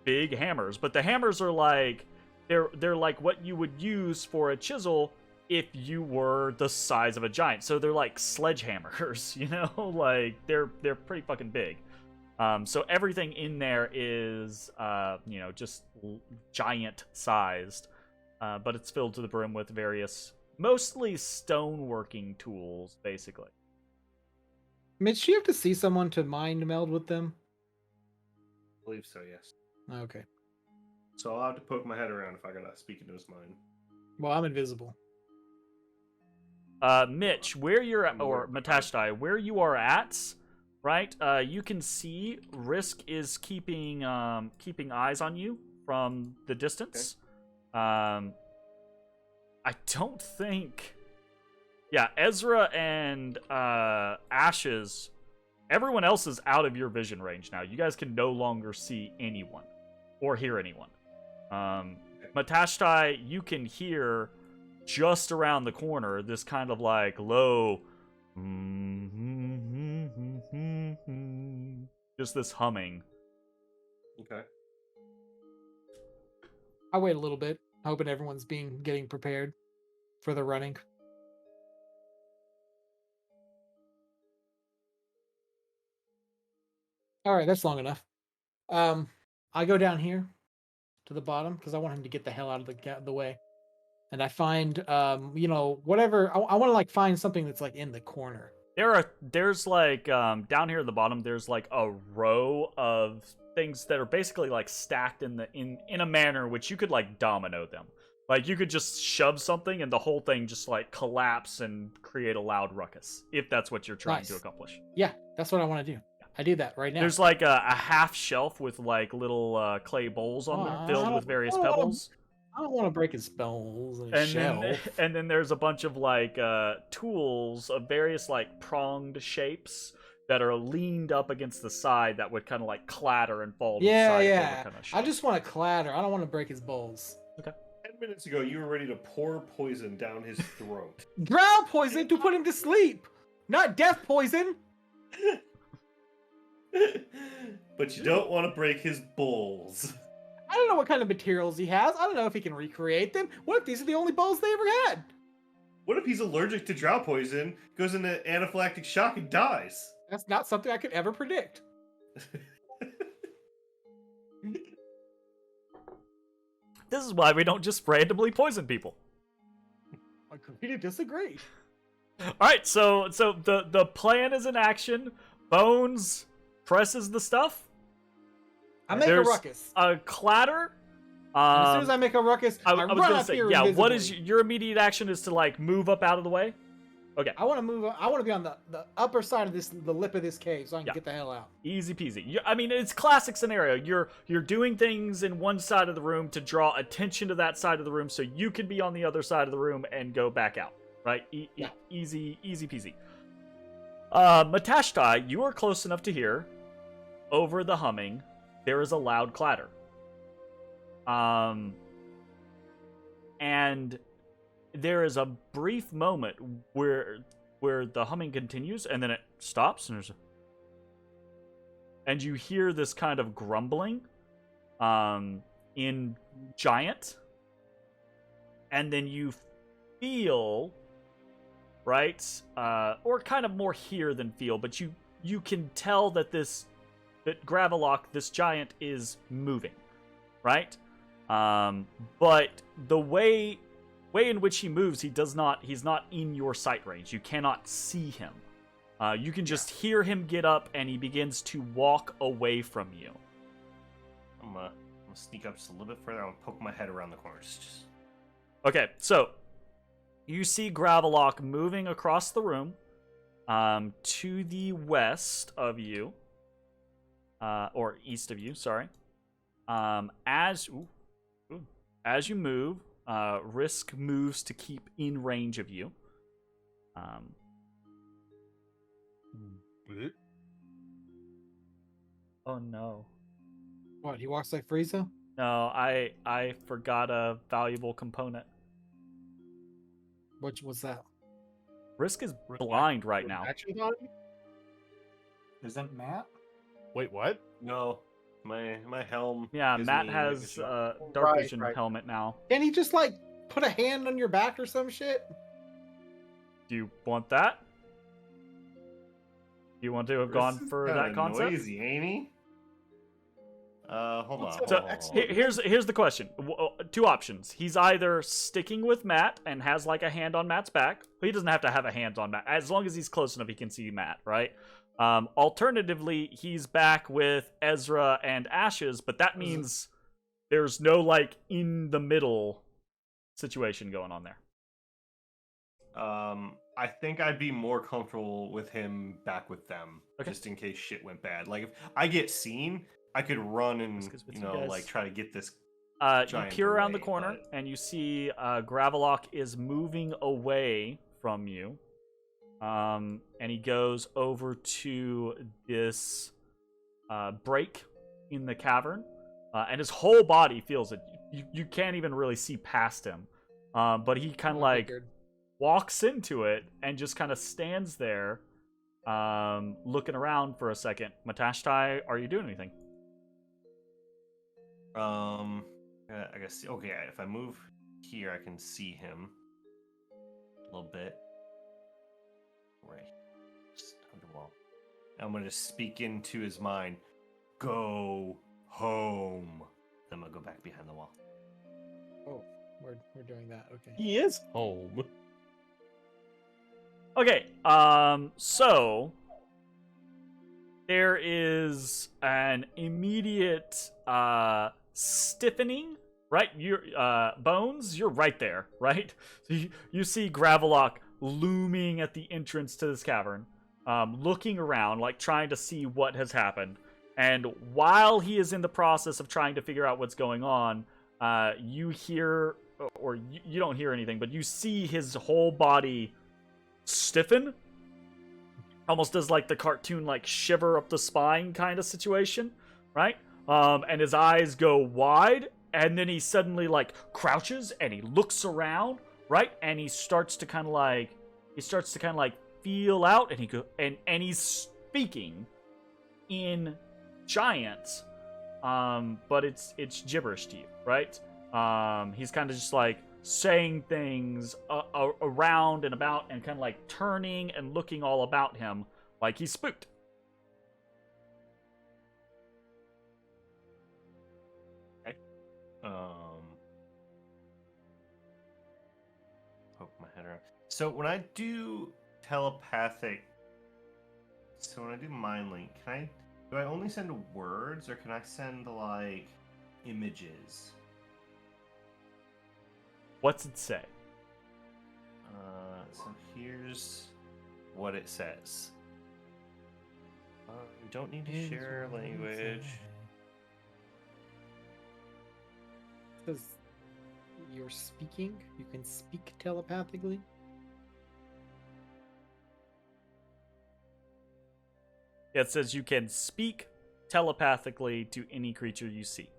big hammers, but the hammers are like they're like what you would use for a chisel if you were the size of a giant. So they're like sledgehammers, you know, like they're pretty fucking big. So everything in there is you know, just giant sized, but it's filled to the brim with various, mostly stoneworking tools, basically. Mitch, do you have to see someone to mind meld with them? I believe so, yes. Okay. So I'll have to poke my head around if I gotta speak into his mind. Well, I'm invisible. Mitch, where you're at, or Matashtai, where you are at, right? You can see Risk is keeping eyes on you from the distance. Okay. I don't think. Yeah, Ezrah and Ashes. Everyone else is out of your vision range now. You guys can no longer see anyone or hear anyone. Matashtai, you can hear just around the corner this kind of like low, just this humming. Okay. I wait a little bit, hoping everyone's getting prepared for the running. All right, that's long enough. I go down here to the bottom because I want him to get the hell out of the way, and I find you know, whatever I want to like find something that's like in the corner. There's like down here at the bottom there's like a row of things that are basically like stacked in a manner which you could like domino them. Like you could just shove something and the whole thing just like collapse and create a loud ruckus, if that's what you're trying to accomplish. Yeah, that's what I want to do. I do that right now. There's like a half shelf with like little clay bowls on there filled with various pebbles. I don't want to break his bones and shelf. And then there's a bunch of like tools of various like pronged shapes that are leaned up against the side that would kind of like clatter and fall to the side. Yeah. Kind of I just want to clatter. I don't want to break his bowls. Okay. 10 minutes ago, you were ready to pour poison down his throat. Drown poison to put him to sleep, not death poison. But you don't want to break his bowls. I don't know what kind of materials he has. I don't know if he can recreate them. What if these are the only bowls they ever had? What if he's allergic to drow poison, goes into anaphylactic shock, and dies? That's not something I could ever predict. This is why we don't just randomly poison people. Agree to disagree. All right, so the plan is in action. Bones presses the stuff. I make a ruckus. A clatter. As soon as I make a ruckus, I was run gonna up say, here. yeah. Invisibly. What is your immediate action? Is to like move up out of the way. Okay. I want to move. I want to be on the upper side of the lip of this cave, so I can get the hell out. Easy peasy. I mean, it's classic scenario. You're doing things in one side of the room to draw attention to that side of the room, so you can be on the other side of the room and go back out. Right? Easy peasy. Matashtai, you are close enough to hear. Over the humming, there is a loud clatter. And there is a brief moment where the humming continues and then it stops and you hear this kind of grumbling in giant, and then you feel, right, or kind of more hear than feel, but you can tell that Gravelock, this giant, is moving, right? But the way way in which he moves, he's not in your sight range. You cannot see him. You can just hear him get up, and he begins to walk away from you. I'm gonna sneak up just a little bit further. I'm gonna poke my head around the corner. Just... Okay, so you see Gravelock moving across the room to the west of you, or east of you, sorry. As you move, Risk moves to keep in range of you. Oh no. What, he walks like Frieza? No, I forgot a valuable component. Which was that? Risk is blind right now. Action time? Isn't Matt? Wait, what? No, my helm. Yeah, gives Matt me, has like, a dark Right, vision right. helmet now. Can he just like put a hand on your back or some shit? Do you want that? Do you want to have gone for that concept? Noisy, ain't he? Hold on. So hold on. here's the question. Two options. He's either sticking with Matt and has like a hand on Matt's back. But he doesn't have to have a hand on Matt. As long as he's close enough, he can see Matt, right? Alternatively, he's back with Ezrah and Ashes, but that means there's no like in the middle situation going on there. I think I'd be more comfortable with him back with them, Okay. just in case shit went bad. Like if I get seen, I could run and Risk is with you you know guys. like try to get this. You giant peer around the away, corner but- and you see Gravelock is moving away from you. And he goes over to this break in the cavern. And his whole body feels it. You can't even really see past him. But he kind of like walks into it and just kind of stands there looking around for a second. Matashtai, are you doing anything? I guess okay. If I move here, I can see him a little bit. Right, just under the wall. I'm gonna speak into his mind. Go home. Then I'm gonna go back behind the wall. Oh, we're doing that. Okay. He is home. Okay, so there is an immediate stiffening, right? Your Bones, you're right there, right? So you see Gravelock looming at the entrance to this cavern, looking around, like trying to see what has happened. And while he is in the process of trying to figure out what's going on, you hear, or you don't hear anything, but you see his whole body stiffen, almost as like the cartoon like shiver up the spine kind of situation, right? And his eyes go wide, and then he suddenly like crouches and he looks around, right? And he starts to kind of like feel out, and and he's speaking in giant, but it's gibberish to you, right? He's kind of just like saying things around and about, and kind of like turning and looking all about him like he's spooked. Okay. Poke my head around. So when I do mind link, do I only send words, or can I send like images? What's it say? So here's what it says. You don't need to share language. Says you're speaking. You can speak telepathically. It says you can speak telepathically to any creature you see.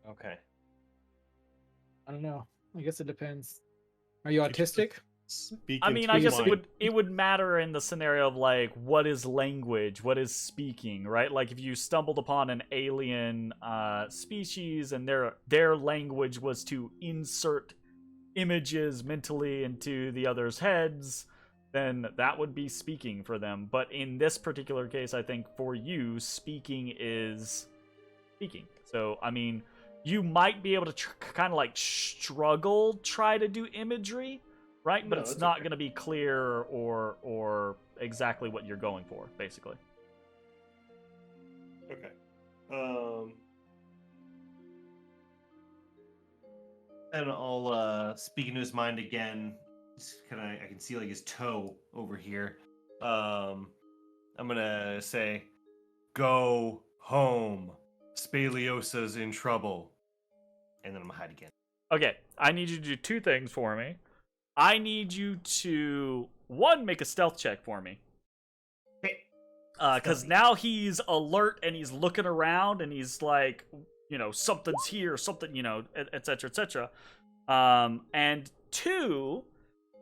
Okay. I don't know. I guess it depends. Are you autistic? Speak I mean, into I his guess mind. it would matter in the scenario of like, what is language, what is speaking, right? Like if you stumbled upon an alien species and their language was to insert images mentally into the other's heads, then that would be speaking for them. But in this particular case, I think for you, speaking is speaking. So I mean, you might be able to kind of like try to do imagery, right? But No, it's it's not okay. going to be clear or exactly what you're going for, basically. Okay. And I'll speak into his mind again. I can see like his toe over here. I'm gonna say, "Go home. Spaliosa's in trouble." And then I'm gonna hide again. Okay, I need you to do two things for me. I need you to, one, make a stealth check for me. Okay. Because Stealthy. now he's alert and he's looking around and he's like, something's here, something, et cetera, et cetera. And two,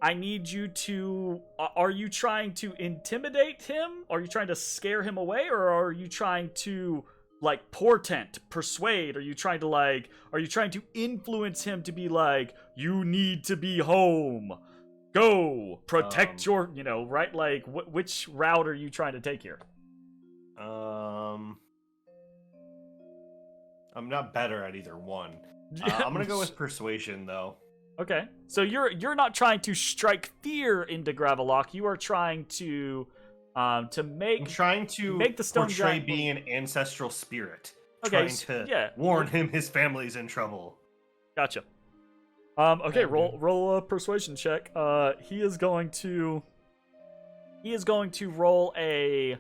I need you to, are you trying to intimidate him? Are you trying to scare him away? Or are you trying to, like, portent, persuade? Are you trying to influence him to be like, you need to be home? Go protect your, right? Like, which route are you trying to take here? I'm not better at either one. I'm gonna go with persuasion though. Okay, so you're not trying to strike fear into Gravelock. You are trying to I'm trying to make the stone portray giant being an ancestral spirit, Okay, trying to warn him his family's in trouble. Gotcha. Okay, And, roll a persuasion check. He is going to roll a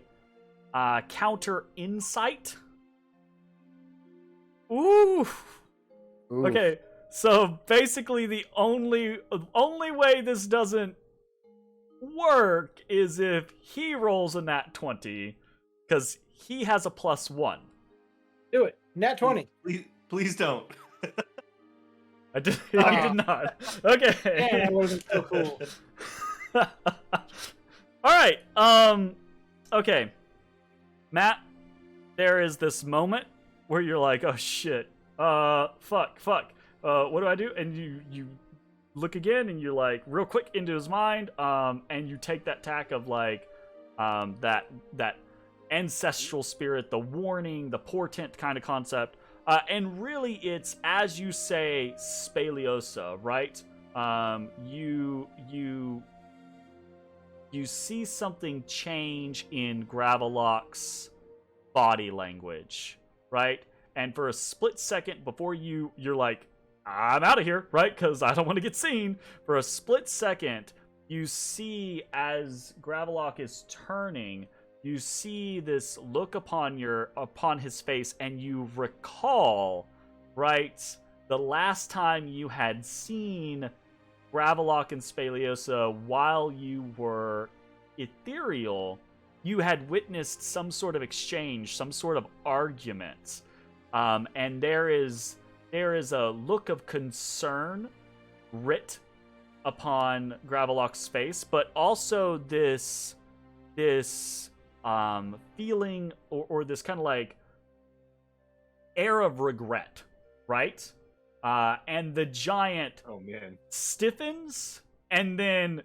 counter insight. Ooh. Ooh. Okay, so basically the only way this doesn't work is if he rolls a nat 20, because he has a +1. do it. Nat 20. Please don't. I did. He did not. Okay. Man, that would have been so cool. All right. Okay. Matt, there is this moment where you're like, "Oh shit. Fuck. What do I do?" And you look again, and you're like, real quick into his mind. And you take that tack of like, that ancestral spirit, the warning, the portent kind of concept. And really, it's, as you say, Spaliosa, right? You see something change in Gravelock's body language, right? And for a split second before you're like, I'm out of here, right? Because I don't want to get seen. For a split second, you see as Gravelock is turning, you see this look upon his face, and you recall, right, the last time you had seen Gravelock and Spaliosa while you were ethereal, you had witnessed some sort of exchange, some sort of argument, and there is a look of concern writ upon Gravelock's face, but also this feeling or this kind of like air of regret, right? And the giant Oh man. stiffens and then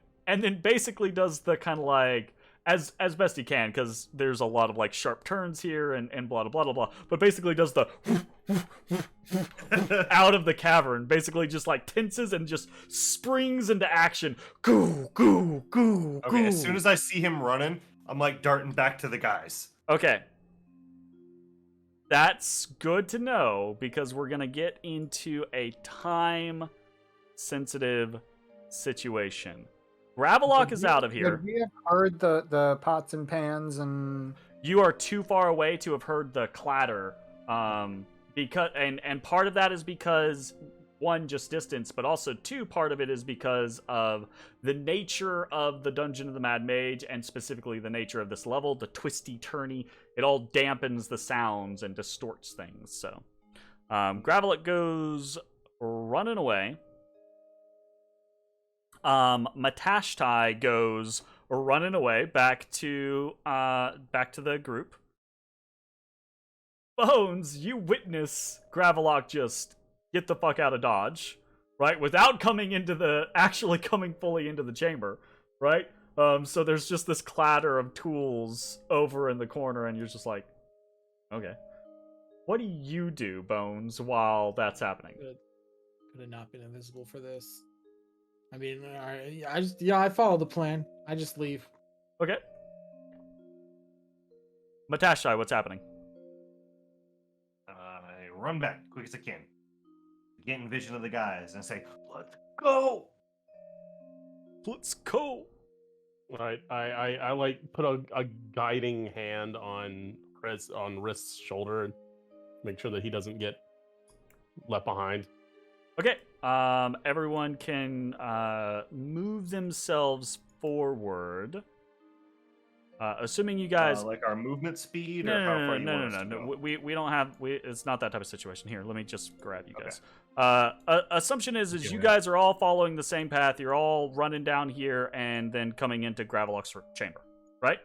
basically does the kind of like, as best he can, because there's a lot of like sharp turns here and blah blah blah blah, but basically does the out of the cavern, basically just like tenses and just springs into action. Goo goo goo Okay, goo. as soon as I see him running, I'm like darting back to the guys. Okay. That's good to know, because we're going to get into a time-sensitive situation. Gravelock is out of here. Could we have heard the pots and pans and... You are too far away to have heard the clatter. Because part of that is because, one, just distance, but also two, part of it is because of the nature of the Dungeon of the Mad Mage, and specifically the nature of this level, the twisty-turny. It all dampens the sounds and distorts things. So, Gravelock goes running away. Matashtai goes running away back to the group. Bones, you witness Gravelock just get the fuck out of Dodge, right? Without actually coming fully into the chamber, right? So there's just this clatter of tools over in the corner, and you're just like, okay. What do you do, Bones, while that's happening? Could have not been invisible for this. I mean, I follow the plan. I just leave. Okay. Matashtai, what's happening? I run back quick as I can, get in vision of the guys, and say, "Let's go!" Let's go. Right. I like put a guiding hand on Risk's shoulder and make sure that he doesn't get left behind. Okay. Everyone can move themselves forward. Assuming you guys Like our movement speed, no, or how no, far no, you no, want no, us to no. go? We don't have. It's not that type of situation. Here, let me just grab you Okay. guys. Assumption is Yeah. you guys are all following the same path. You're all running down here and then coming into Gravelok's chamber, right?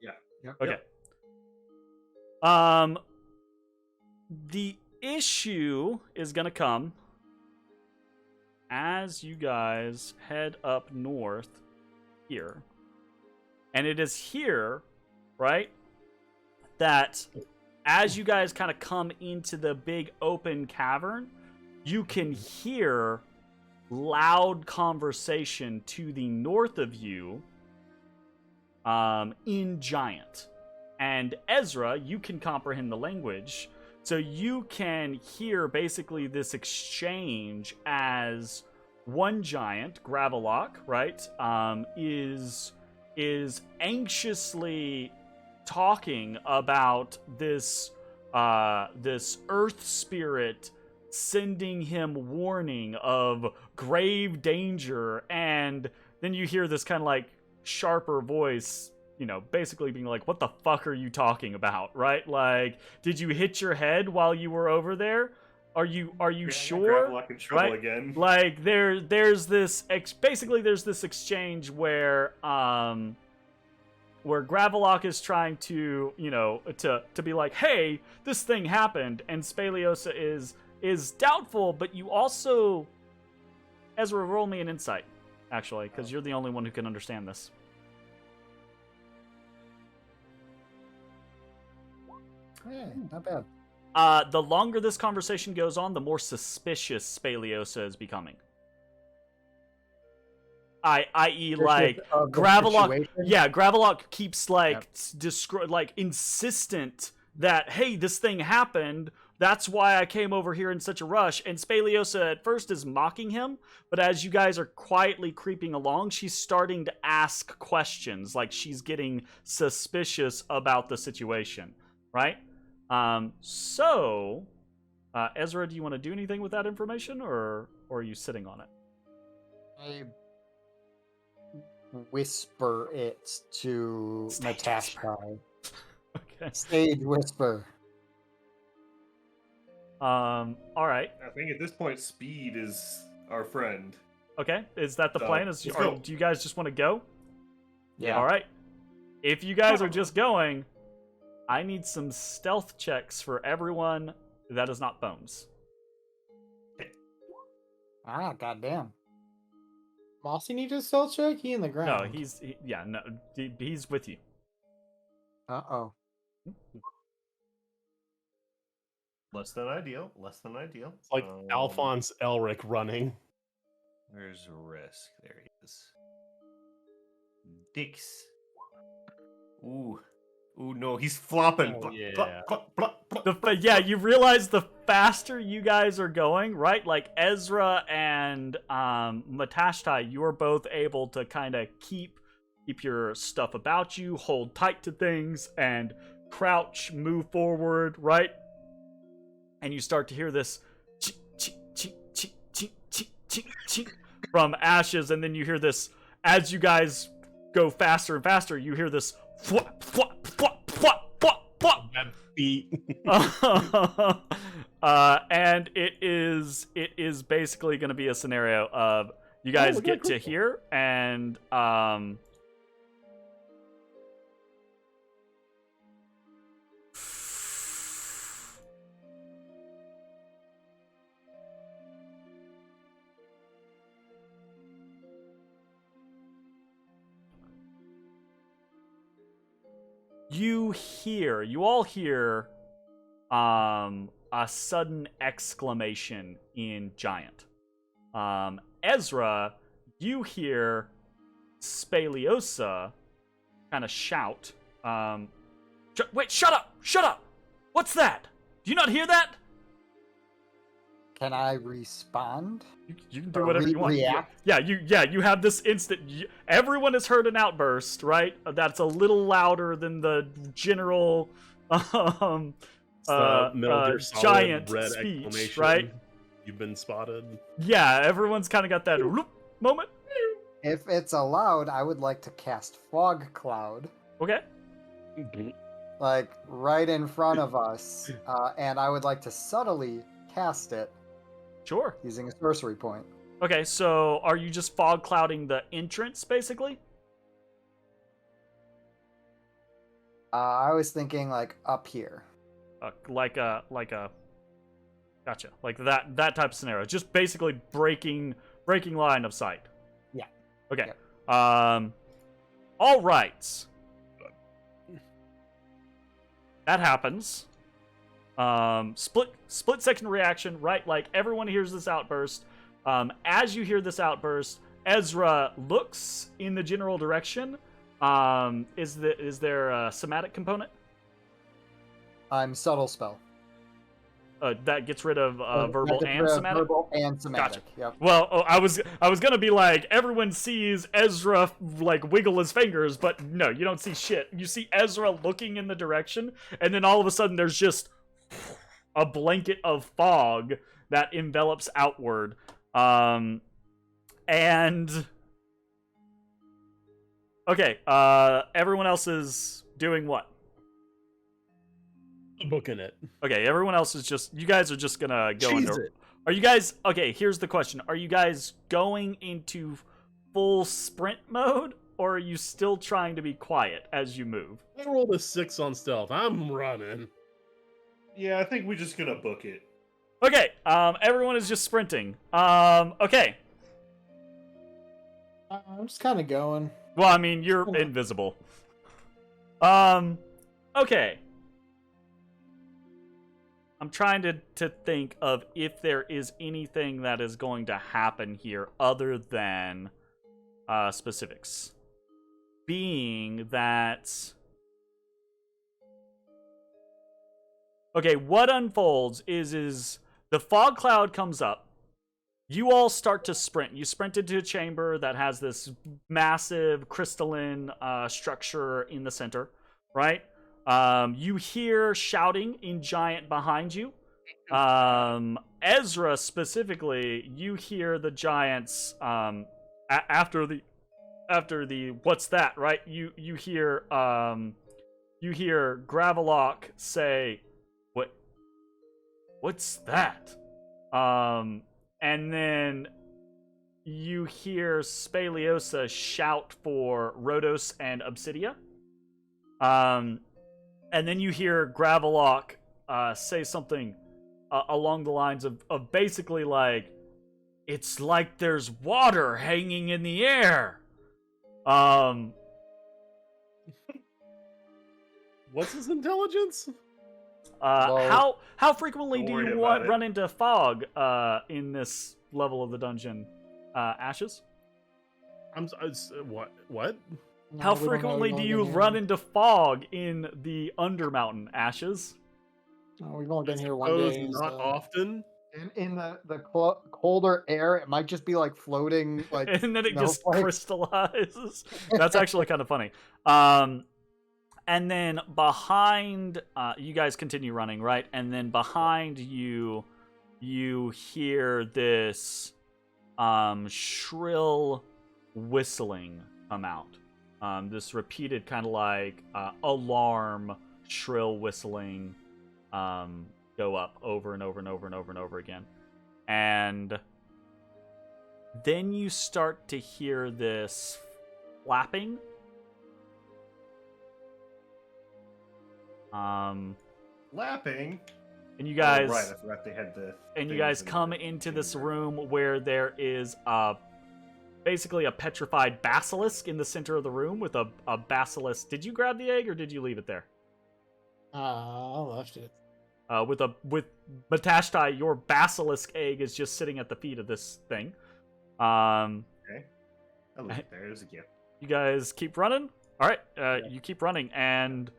Yeah. Yep. Okay. The issue is gonna come as you guys head up north here. And it is here, right, that as you guys kind of come into the big open cavern, you can hear loud conversation to the north of you in Giant. And Ezrah, you can comprehend the language, so you can hear basically this exchange as one giant, Gravelok, right, is anxiously talking about this this earth spirit sending him warning of grave danger, and then you hear this kind of like sharper voice, you know, basically being like, what the fuck are you talking about, right? Like, did you hit your head while you were over there? Are you sure? Gravelok in trouble Right? again. Like there's this basically there's this exchange where Gravelok is trying to, you know, to be like, hey, this thing happened, and Spaliosa is doubtful, but you also, Ezra, roll me an insight, actually, because you're the only one who can understand this. Yeah, not bad. The longer this conversation goes on, the more suspicious Spaliosa is becoming. I.e., like Of the Gravelok. situation? Yeah, Gravelok keeps like Yep. like insistent that, hey, this thing happened. That's why I came over here in such a rush. And Spaliosa at first is mocking him, but as you guys are quietly creeping along, she's starting to ask questions. Like she's getting suspicious about the situation, right? Ezra, do you want to do anything with that information, or are you sitting on it? I whisper it to Stage Matashtai. Okay. Stage whisper. All right. I think at this point, speed is our friend. Okay. Is that the So, plan? let's go. Do you guys just want to go? Yeah. All right. If you guys are just going, I need some stealth checks for everyone that is not Bones. Ah, goddamn. Mossy needs a stealth check? He in the No, ground. he's with you. Uh-oh. Less than ideal. Less than ideal. It's like Alphonse Elric running. Where's Risk? There he is. Dix. Ooh. Ooh, no, he's flopping. Oh, Plop, yeah. plop, plop, plop, plop. Yeah, you realize the faster you guys are going, right? Like Ezra and Matashtai, you are both able to kind of keep your stuff about you, hold tight to things, and crouch, move forward, right? And you start to hear this chink, chink, chink, chink, chink, chink, chink, chink from Ashes, and then you hear this as you guys go faster and faster. You hear this flop, flop, flop, flop, flop, flop. That beat. And it is basically going to be a scenario of you guys get to here, and you all hear a sudden exclamation in Giant. Ezra, you hear Spaliosa kind of shout, wait, shut up! Shut up! What's that? Do you not hear that? Can I respond? You can do Or whatever you want. react? You have this instant. Everyone has heard an outburst, right? That's a little louder than the general Metal Gear Solid giant red speech, exclamation. right? You've been spotted. Yeah, everyone's kind of got that whoop moment. If it's allowed, I would like to cast Fog Cloud, Okay. like right in front of us, and I would like to subtly cast it Sure. using a sorcery point. Okay, so are you just fog clouding the entrance, basically? I was thinking like up here. Like a gotcha, like that type of scenario, just basically breaking line of sight. Yeah. Okay. Yep. All right. That happens. Split second reaction, right? Like everyone hears this outburst. As you hear this outburst, Ezra looks in the general direction. Is there a somatic component? I'm subtle spell. That gets rid of That verbal gets and rid of somatic. Verbal and somatic. Yep. Well, I was gonna be like, everyone sees Ezra like wiggle his fingers, but no, you don't see shit. You see Ezra looking in the direction, and then all of a sudden there's just a blanket of fog that envelops outward. And okay, everyone else is doing what? Booking it. Okay, everyone else is just, you guys are just gonna go Cheese into. it. Are you guys, okay, here's the question. Are you guys going into full sprint mode, or are you still trying to be quiet as you move? I rolled a 6 on stealth. I'm running. Yeah, I think we're just gonna book it. Okay, everyone is just sprinting. Okay. I'm just kind of going. Well, I mean, you're invisible. Okay. I'm trying to think of if there is anything that is going to happen here other than specifics. Being that... Okay, what unfolds is the fog cloud comes up. You all start to sprint. You sprint into a chamber that has this massive crystalline structure in the center, right? You hear shouting in Giant behind you. Ezra specifically, you hear the Giants after the what's that, right? You hear Gravelock say, what's that? And then you hear Spaliosa shout for Rhodos and Obsidia. And then you hear Gravelock say something along the lines of basically like, it's like there's water hanging in the air. What's his intelligence? How frequently Don't do worry you about it. run into fog in this level of the dungeon, Ashes? What? No, How we don't know frequently we've do only you been run here- into fog in the Undermountain, Ashes? No, we've only been here one Oh, day. not so- often. In the colder air, it might just be like floating, like And then it just snowflakes. crystallizes. That's actually kind of funny. And then behind, you guys continue running, right? And then behind you, you hear this shrill whistling come out. This repeated kind of like alarm, shrill whistling go up over and over and over and over and over again. And then you start to hear this flapping. Lapping. And you guys, Oh, right, I forgot they had the. and you things guys in come the into this chamber. room where there is basically a petrified basilisk in the center of the room with a basilisk. Did you grab the egg or did you leave it there? I left it. with Matashtai, your basilisk egg is just sitting at the feet of this thing. Okay. Oh, look, there's a gift. You guys keep running. All right, you keep running, and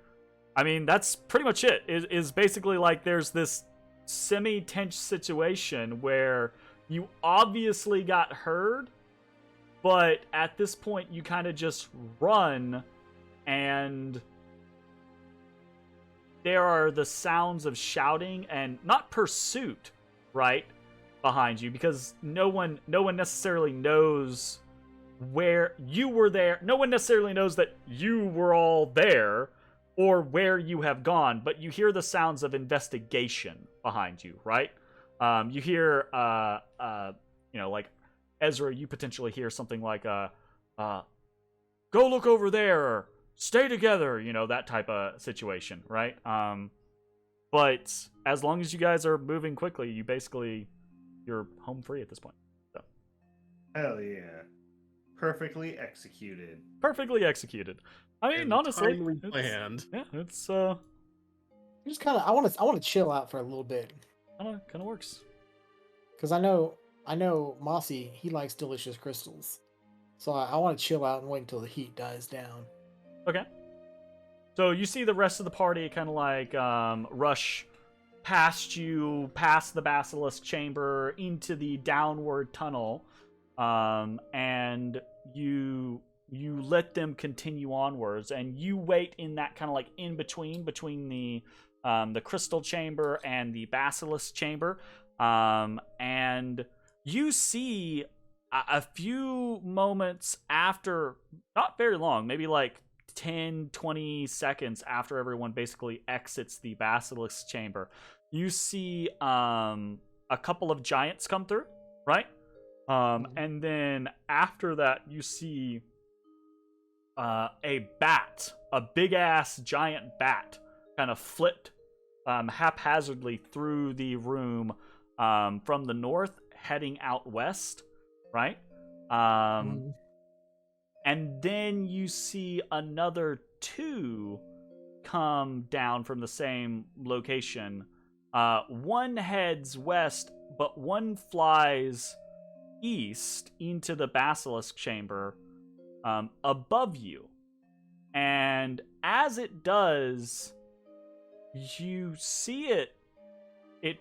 I mean that's pretty much it. Is basically like there's this semi-tense situation where you obviously got heard, but at this point you kind of just run, and there are the sounds of shouting and not pursuit, right, behind you, because no one necessarily knows where you were there. No one necessarily knows that you were all there or where you have gone, but you hear the sounds of investigation behind you, right? You hear, like Ezra, you potentially hear something like, go look over there, or stay together, that type of situation, right? But as long as you guys are moving quickly, you're home free at this point. So. Hell yeah. Perfectly executed. Perfectly executed. I mean, And honestly, timely planned. It's Just kind of, I want to chill out for a little bit kind of works. because I know Mossy, he likes delicious crystals, so I want to chill out and wait until the heat dies down. Okay. So you see the rest of the party kind of like rush past you, past the basilisk chamber, into the downward tunnel, and you let them continue onwards, and you wait in that kind of like in between the crystal chamber and the basilisk chamber, and you see a few moments after, not very long, maybe like 10-20 seconds after everyone basically exits the basilisk chamber, you see a couple of giants come through, right? And then after that, you see a bat, a big ass giant bat, kind of flit haphazardly through the room from the north, heading out west, right? And then you see another two come down from the same location. One heads west, but one flies east into the basilisk chamber above you. And as it does, you see it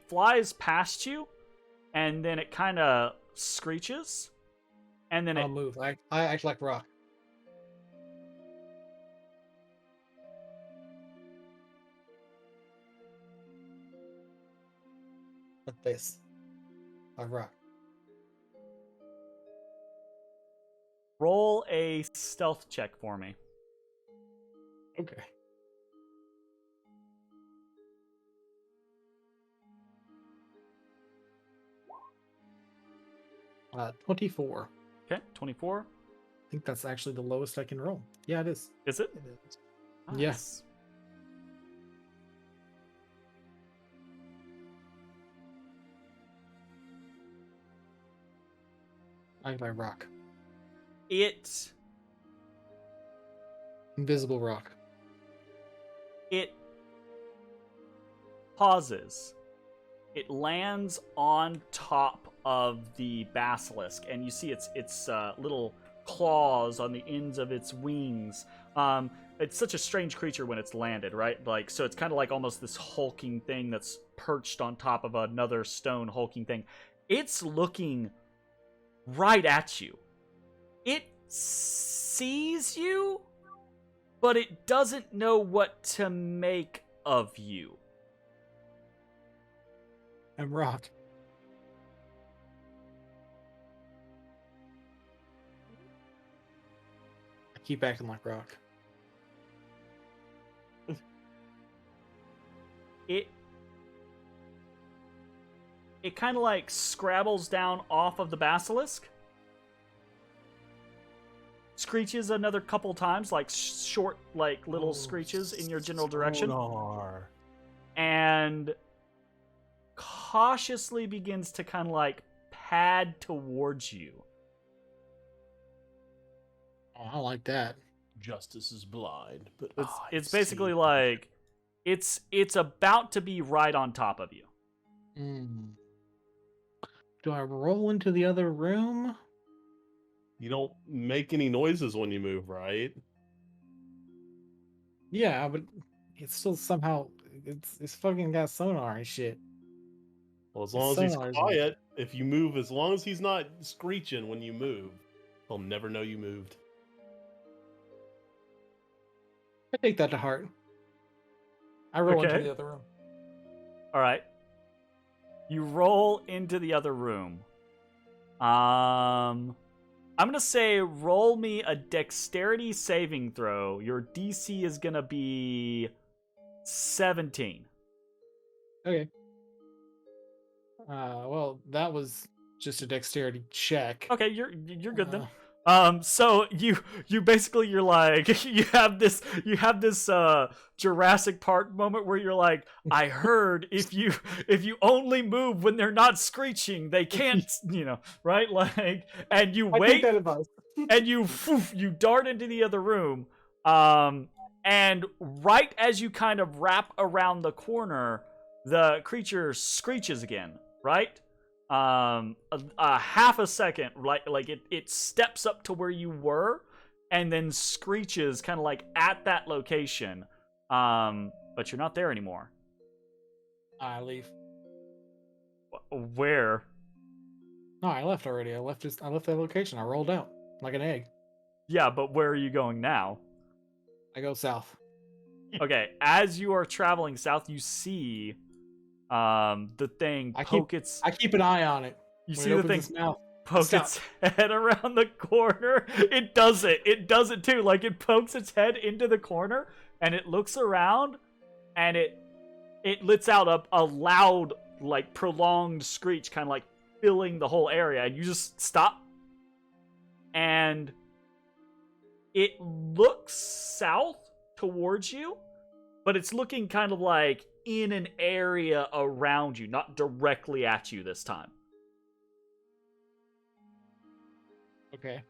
flies past you, and then it kind of screeches, and then I'll move. I act like rock. Like this. Like rock. roll a stealth check for me. Okay. Uh, 24. Okay, 24. I think that's actually the lowest I can roll. Yeah, it is. Is it? It is. Nice. Yes. I rock. It Invisible rock. pauses. It lands on top of the basilisk, and you see its little claws on the ends of its wings. It's such a strange creature when it's landed, right? Like, so it's kind of like almost this hulking thing that's perched on top of another stone hulking thing. It's looking right at you. It sees you, but it doesn't know what to make of you. I'm rock. I keep acting like rock. It kind of like scrabbles down off of the basilisk, screeches another couple times, like short, like little screeches in your general direction, Sonar. and cautiously begins to kind of like pad towards you. Oh, I don't like that. Justice is blind, but It's basically like It's about to be right on top of you. Do I roll into the other room? You don't make any noises when you move, right? Yeah, but it's still somehow it's fucking got sonar and shit. Well, as long as he's Sonar is quiet, if you move, as long as he's not screeching when you move, he'll never know you moved. I take that to heart. I roll into Okay. the other room. All right. You roll into the other room. I'm gonna say roll me a dexterity saving throw. Your DC is gonna be 17. Okay. Well, that was just a dexterity check. Okay, you're good then. So you basically you're like you have this Jurassic Park moment where you're like, I heard if you only move when they're not screeching, they can't, right? Like, and you I wait take that advice. and you dart into the other room. And right as you kind of wrap around the corner, the creature screeches again, right? A half a second, like it steps up to where you were and then screeches kind of like at that location. But you're not there anymore. I leave. Where? No, I left already. I left that location. I rolled out like an egg. Yeah, but where are you going now? I go south. Okay, as you are traveling south, you see the thing poke its... I keep an eye on it. You When see it the opens thing its mouth. poke Stop. its head around the corner. It does it too. Like, it pokes its head into the corner and it looks around and it lets out a loud, like, prolonged screech, kind of like filling the whole area, and you just stop and it looks south towards you, but it's looking kind of like in an area around you, not directly at you this time. Okay.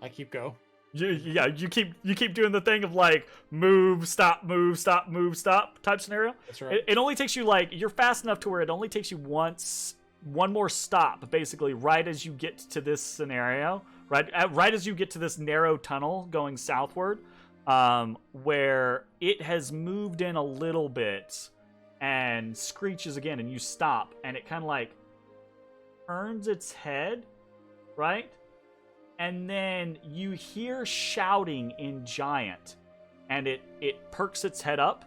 I keep go. You keep doing the thing of like move, stop, move, stop, move, stop type scenario. That's right. It only takes you, like, you're fast enough to where it only takes you one more stop, basically, right as you get to this scenario, right as you get to this narrow tunnel going southward, where it has moved in a little bit and screeches again, and you stop, and it kind of like turns its head, right? And then you hear shouting in Giant, and it perks its head up,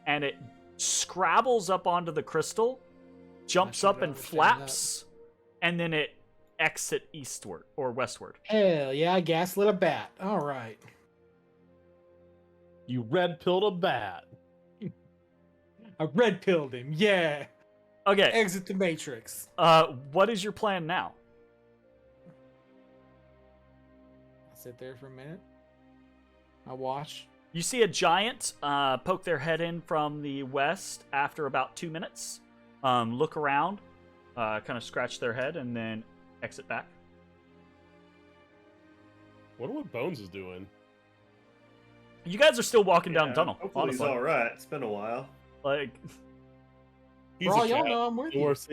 and it scrabbles up onto the crystal, jumps up and flaps, and then it exit eastward or westward. Hell yeah, I gaslit a bat. All right. You red pilled a bat. I red pilled him. Yeah. Okay. Exit the Matrix. What is your plan now? I sit there for a minute. I watch. You see a giant poke their head in from the west after about 2 minutes. Look around, kind of scratch their head, and then exit back. Wonder what Bones is doing. You guys are still walking down the tunnel. Hopefully Honestly, he's all right. It's been a while. like, He's For all a y'all cat. know, I'm with The you. worst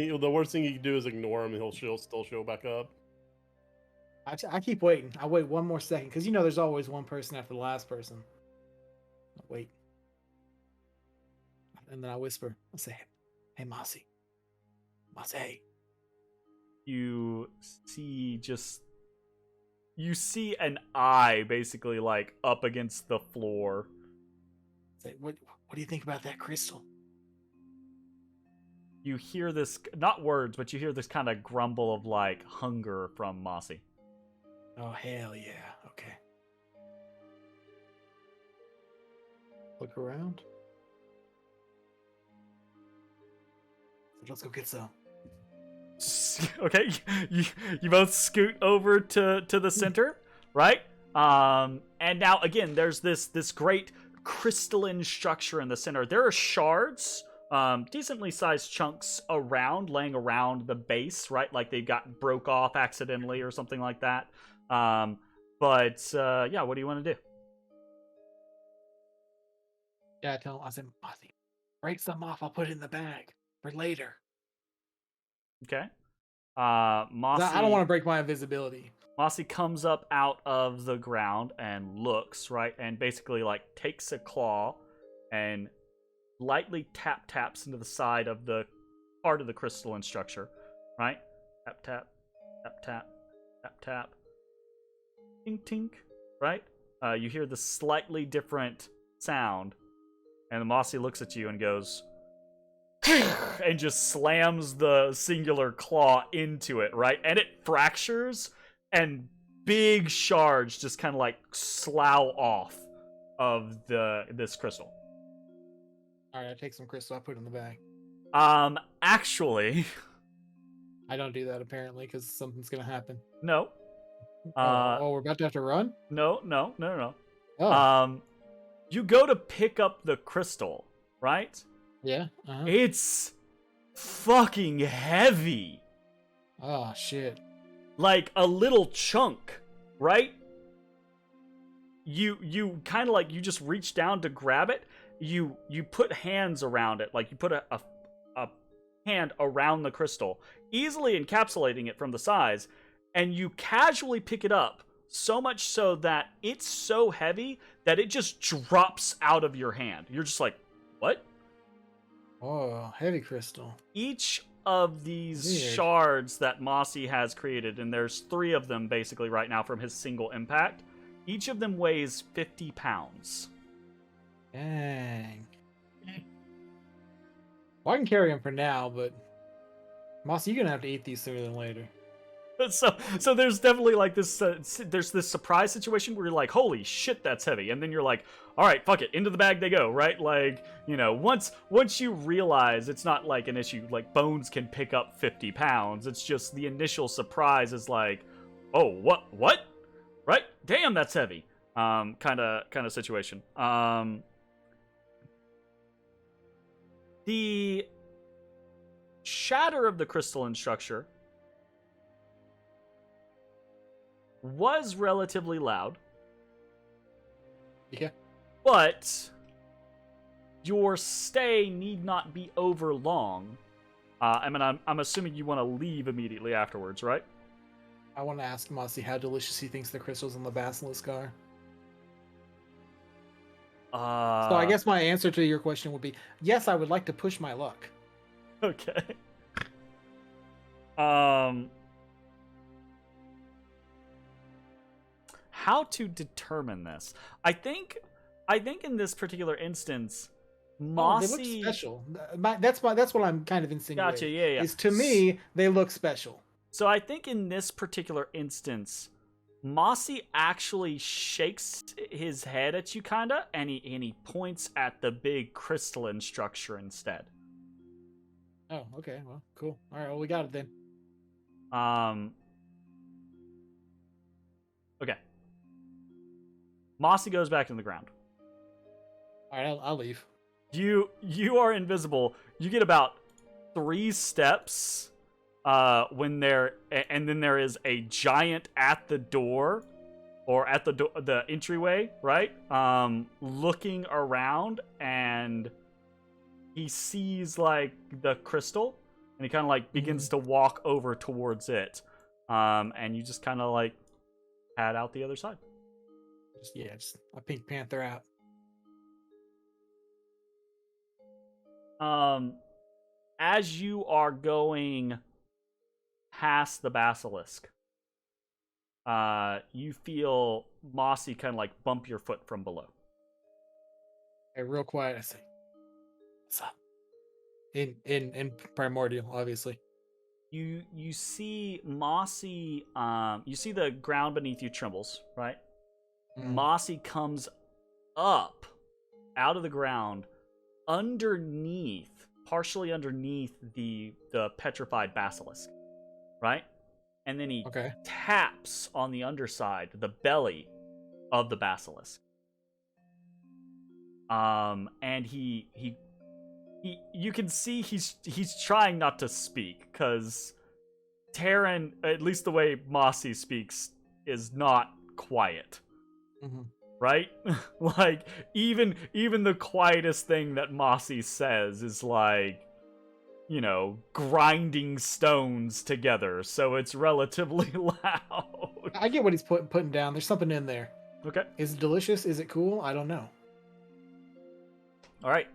thing you can do is ignore him, and he'll still show back up. I keep waiting. I wait one more second because there's always one person after the last person. I wait, and then I whisper. I say, "Hey, Mossy, Mossy." you see an eye basically like up against the floor. Say, what do you think about that crystal? You hear this, not words, but you hear this kind of grumble of like hunger from Mossy. Oh hell yeah! Okay. Look around. Let's go get some. Okay, you both scoot over to the center, right? And now again, there's this great crystalline structure in the center. There are shards, decently sized chunks laying around the base, right? Like they got broke off accidentally or something like that. But yeah, what do you want to do? Yeah, I tell him, I said, Mossy, break some off. I'll put it in the bag for later. Okay. 'Cause Mossy, I don't want to break my invisibility. Mossy comes up out of the ground and looks, right? And basically, like, takes a claw and lightly taps into the side of the part of the crystalline structure, right? Tap, tap, tap, tap, tap, tap. Tink, tink, right? You hear the slightly different sound, and the Mossy looks at you and goes, and just slams the singular claw into it, right? And it fractures, and big shards just kind of like slough off of this crystal. All right, I take some crystal. I put it in the bag. Actually, I don't do that apparently because something's gonna happen. no. We're about to have to run. No. Oh, You go to pick up the crystal, right? yeah. Uh-huh. It's fucking heavy. Oh shit. Like a little chunk, right? You kind of like, you just reach down to grab it. You put hands around it, like you put a hand around the crystal, easily encapsulating it from the size, and you casually pick it up, so much so that it's so heavy that it just drops out of your hand. You're just like, what? Oh, heavy crystal. Each of these Weird. shards that Mossy has created, and there's 3 of them basically right now from his single impact, each of them weighs 50 pounds. Dang. Well, I can carry him for now, but Mossy, you're gonna have to eat these sooner than later. So there's definitely like this, there's this surprise situation where you're like, holy shit, that's heavy. And then you're like, all right, fuck it, into the bag they go, right? Like, you know, once you realize it's not like an issue, like Bones can pick up 50 pounds. It's just the initial surprise is like, oh, what? Right? Damn, that's heavy. Kind of situation. The shatter of the crystalline structure was relatively loud, Yeah. but your stay need not be over long. I mean, I'm assuming you want to leave immediately afterwards, right? I want to ask Mossy how delicious he thinks the crystals on the basilisk are. So I guess my answer to your question would be yes. I would like to push my luck. Okay. How to determine this? I think in this particular instance, Mossy. Oh, they look special. That's what I'm kind of insinuating. Gotcha. Yeah. Is to me they look special. So I think in this particular instance, Mossy actually shakes his head at you, kinda, and he points at the big crystalline structure instead. Oh, okay. Well, cool. All right. Well, we got it then. Okay. Mossy goes back in the ground. All right. I'll leave. You are invisible. You get about 3 steps when and then there is a giant at the door, or at the entryway, right? Looking around, and he sees like the crystal, and he kind of like begins to walk over towards it. And you just kind of like head out the other side. Just a Pink Panther out. As you are going past the basilisk, you feel Mossy kind of like bump your foot from below. Hey, real quiet. I say, "What's up?" In primordial, obviously. You see Mossy. You see the ground beneath you trembles, right? Mossy comes up out of the ground partially underneath the petrified basilisk, right? And then he taps on the underside, the belly of the basilisk. And you can see he's trying not to speak, because Terran, at least the way Mossy speaks, is not quiet. right? Like, even the quietest thing that Mossy says is like, you know, grinding stones together, so it's relatively loud. I get what he's putting down. There's something in there. Okay. Is it delicious? Is it cool? I don't know. All right.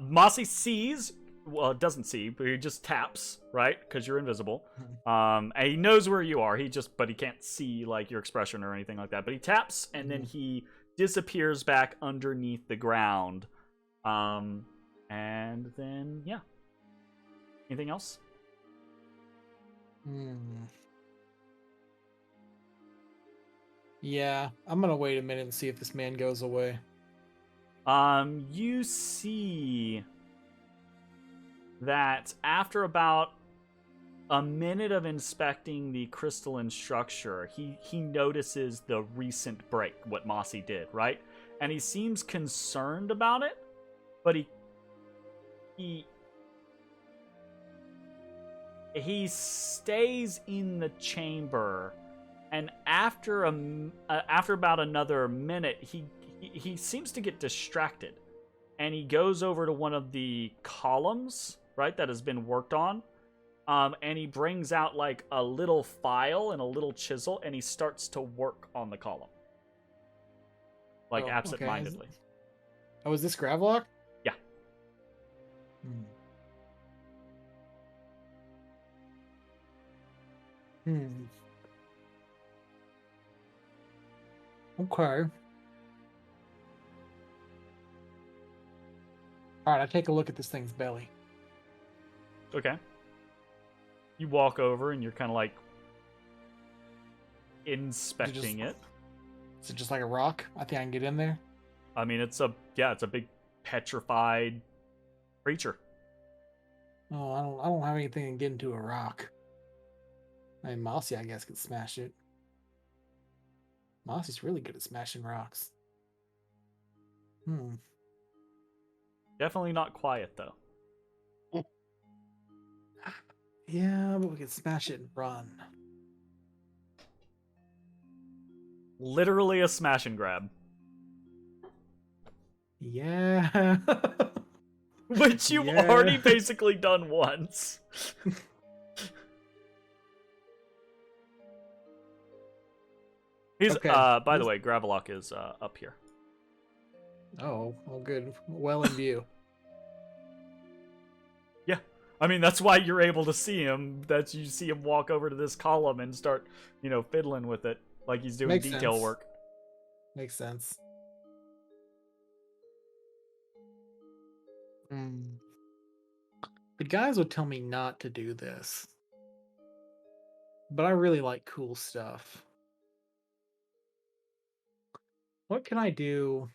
Mossy sees. Well, it doesn't see, but he just taps, right? Because you're invisible. And he knows where you are. But he can't see like your expression or anything like that. But he taps, and then he disappears back underneath the ground. And then yeah. Anything else? Yeah, I'm gonna wait a minute and see if this man goes away. You see that after about a minute of inspecting the crystalline structure, he notices the recent break, what Mossy did, right? And he seems concerned about it, but he stays in the chamber, and after about another minute, he seems to get distracted, and he goes over to one of the columns, right, that has been worked on, and he brings out like a little file and a little chisel, and he starts to work on the column, like absent-mindedly. Okay. Oh, is this Gravlock? Yeah. Okay. Alright, I take a look at this thing's belly. Okay. You walk over and you're kind of like inspecting it. Is it just like a rock? I think I can get in there. I mean, it's a big petrified creature. Oh, I don't have anything to get into a rock. I mean, Mossy, I guess, could smash it. Mossy's really good at smashing rocks. Definitely not quiet, though. Yeah, but we could smash it and run. Literally a smash and grab. Yeah. Which you've Yeah. already basically done once. He's Okay. by the way, Gravelock is up here. Oh, good. Well in view. Yeah. I mean, that's why you're able to see him. That you see him walk over to this column and start, fiddling with it like he's doing Makes detail sense. work. Makes sense. The guys would tell me not to do this. But I really like cool stuff. What can I do?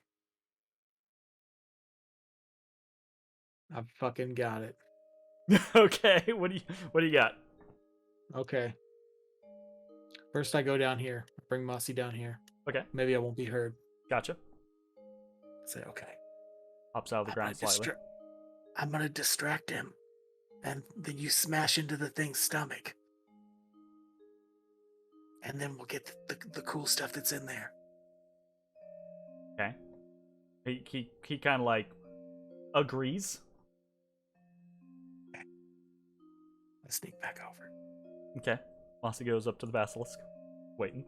I fucking got it. Okay, what do you got? Okay. First I go down here. Bring Mossy down here. Okay. Maybe I won't be heard. Gotcha. Say, okay. Pops out of the ground slightly. I'm gonna distract him. And then you smash into the thing's stomach. And then we'll get the cool stuff that's in there. Okay. He kind of like agrees. I sneak back over. Okay. Mossy goes up to the basilisk, waiting.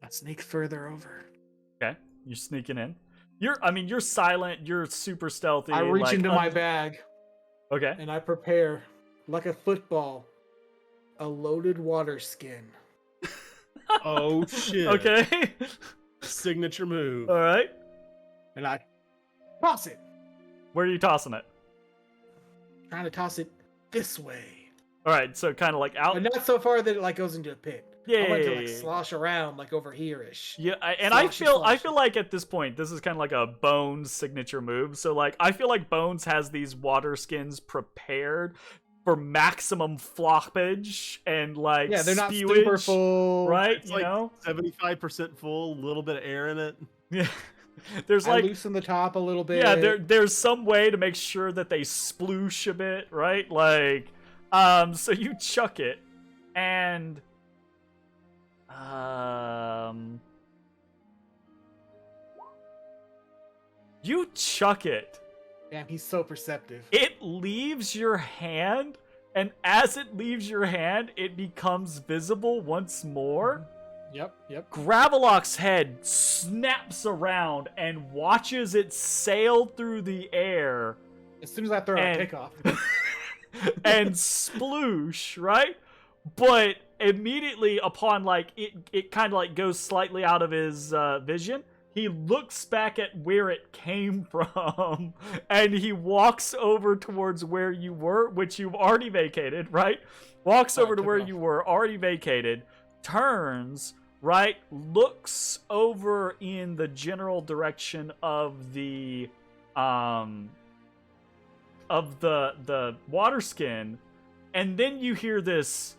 I sneak further over. Okay. You're sneaking in. You're silent. You're super stealthy. I reach into my bag. Okay. And I prepare, like a football, a loaded water skin. Oh shit. Okay. Signature move. All right. And I toss it. Where are you tossing it? Trying to toss it this way. All right. So kind of like out. But not so far that it like goes into a pit. Yeah. I want to like slosh around like over here-ish. Yeah, I feel like at this point this is kind of like a Bones signature move. So like I feel like Bones has these water skins prepared for maximum floppage and like they're not spewage, super full, right? It's like 75% full, a little bit of air in it. Yeah. There's I like loosen the top a little bit. yeah, there's some way to make sure that they sploosh a bit, right? Like, so you chuck it, and You chuck it. Damn, he's so perceptive. It leaves your hand, and as it leaves your hand, it becomes visible once more. Yep. Gravelok's head snaps around and watches it sail through the air. As soon as I throw it, I take off. And sploosh, right? But immediately upon, like, it kind of like goes slightly out of his vision, he looks back at where it came from, and he walks over towards where you were, which you've already vacated, right? Walks over to where you were, already vacated, turns, right? Looks over in the general direction of the water skin, and then you hear this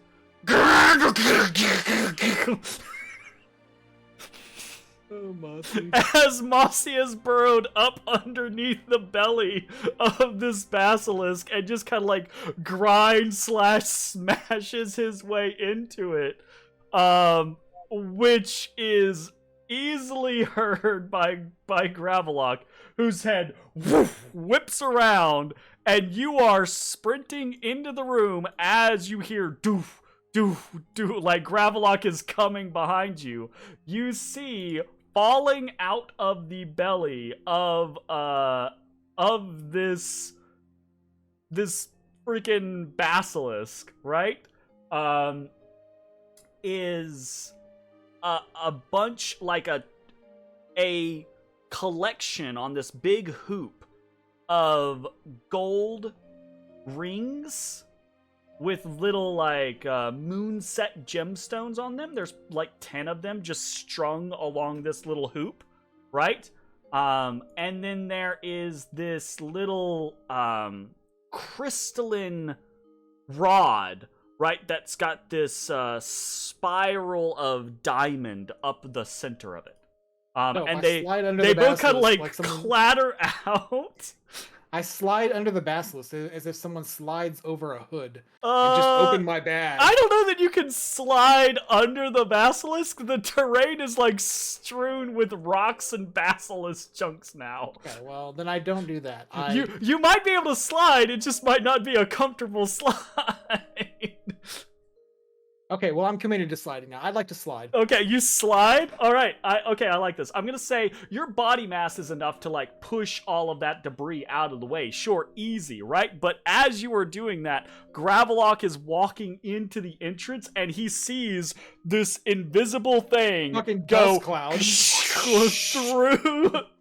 Oh, Mossy. as Mossy is burrowed up underneath the belly of this basilisk and just kind of like smashes his way into it, which is easily heard by Gravelok, whose head whips around, and you are sprinting into the room as you hear doof, doof, doof, like Gravelok is coming behind you. You see, falling out of the belly of this freaking basilisk, right? Is a bunch, like a collection on this big hoop of gold rings with little, like, moon-set gemstones on them. There's, like, 10 of them just strung along this little hoop, right? And then there is this little, crystalline rod, right, that's got this, spiral of diamond up the center of it. And they both kind of, like clatter out. I slide under the basilisk as if someone slides over a hood and just open my bag. I don't know that you can slide under the basilisk. The terrain is like strewn with rocks and basilisk chunks now. Okay, well, then I don't do that. You might be able to slide, it just might not be a comfortable slide. Okay, well, I'm committed to sliding now. I'd like to slide. Okay, you slide? All right. I like this. I'm going to say your body mass is enough to, like, push all of that debris out of the way. Sure, easy, right? But as you are doing that, Gravelok is walking into the entrance, and he sees this invisible thing Fucking go dust cloud.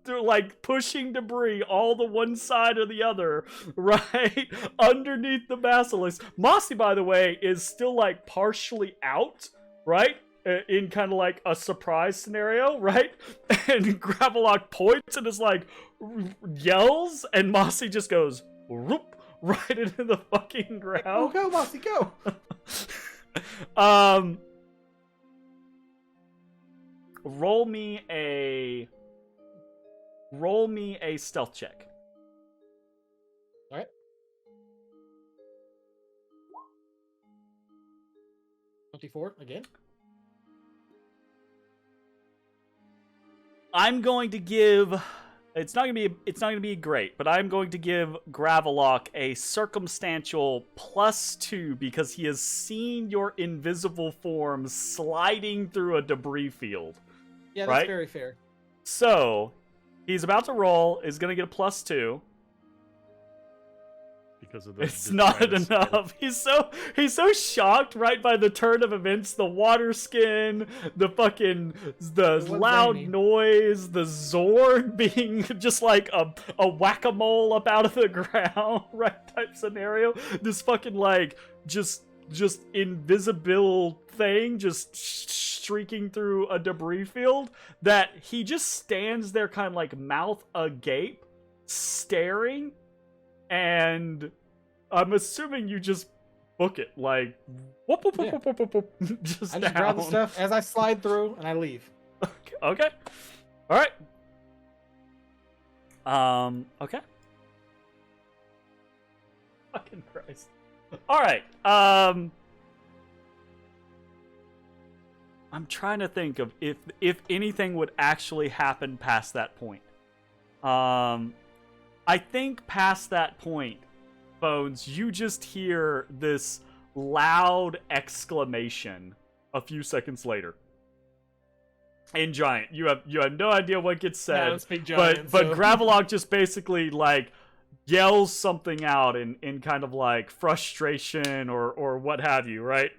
through, like, pushing debris all the one side or the other, right? Underneath the basilisk. Mossy, by the way, is still, like, partially out, right? In kind of like a surprise scenario, right? And Gravelok points and is like, yells, and Mossy just goes, whoop, right into the fucking ground. Oh, go, Mossy, go! Roll me a stealth check. All right. 24 again. I'm going to give. It's not gonna be great, but I'm going to give Gravelok a circumstantial +2 because he has seen your invisible form sliding through a debris field. Yeah, that's right? very fair. So he's about to roll. Is gonna get a +2. Because of the It's not enough. He's so shocked, right, by the turn of events, the water skin, the loud raining. noise, the Zorn being just like a whack-a-mole up out of the ground, right, type scenario. This fucking, like, just invisible thing just streaking through a debris field, that he just stands there kind of like mouth agape, staring. And I'm assuming you just book it, like, whoop, whoop, whoop, whoop, whoop, whoop, just I down. just grab the stuff as I slide through and I leave. Okay. All right. Okay. Fucking Christ. All right. I'm trying to think of if anything would actually happen past that point. I think past that point, Bones, you just hear this loud exclamation a few seconds later. In Giant, you have no idea what gets said, I don't speak Giant, but so- Gravelog just basically like yells something out in kind of like frustration or what have you, right?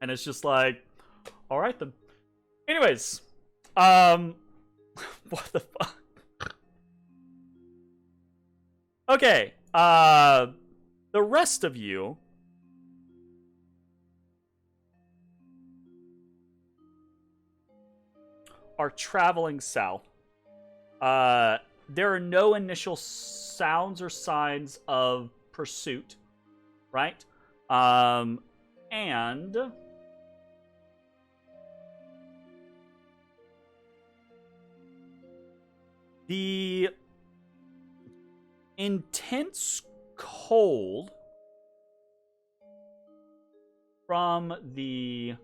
And it's just like, all right then. Anyways, what the fuck? Okay, the rest of you are traveling south. There are no initial sounds or signs of pursuit, right? And the intense cold from the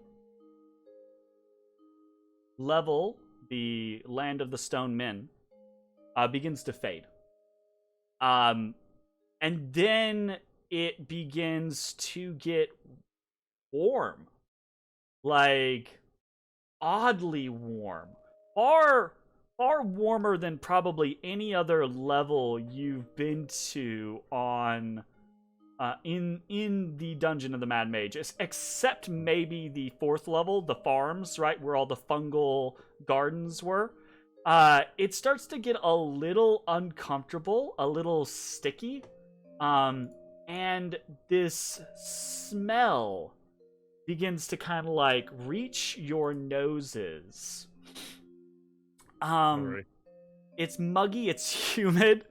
level, the land of the stone men, begins to fade. And then it begins to get warm. Like, oddly warm. Far warmer than probably any other level you've been to on in the dungeon of the Mad Mage, except maybe the 4th level, the farms, right, where all the fungal gardens were. It starts to get a little uncomfortable, a little sticky, and this smell begins to kind of like reach your noses. Sorry. It's muggy, it's humid,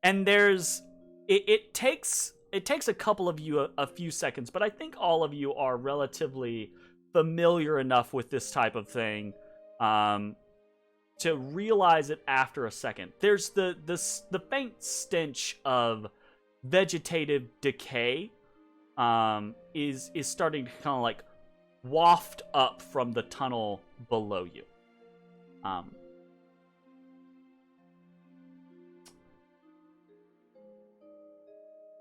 and there's it takes a couple of you a few seconds, but I think all of you are relatively familiar enough with this type of thing to realize it after a second. There's the faint stench of vegetative decay is starting to kind of like waft up from the tunnel below you.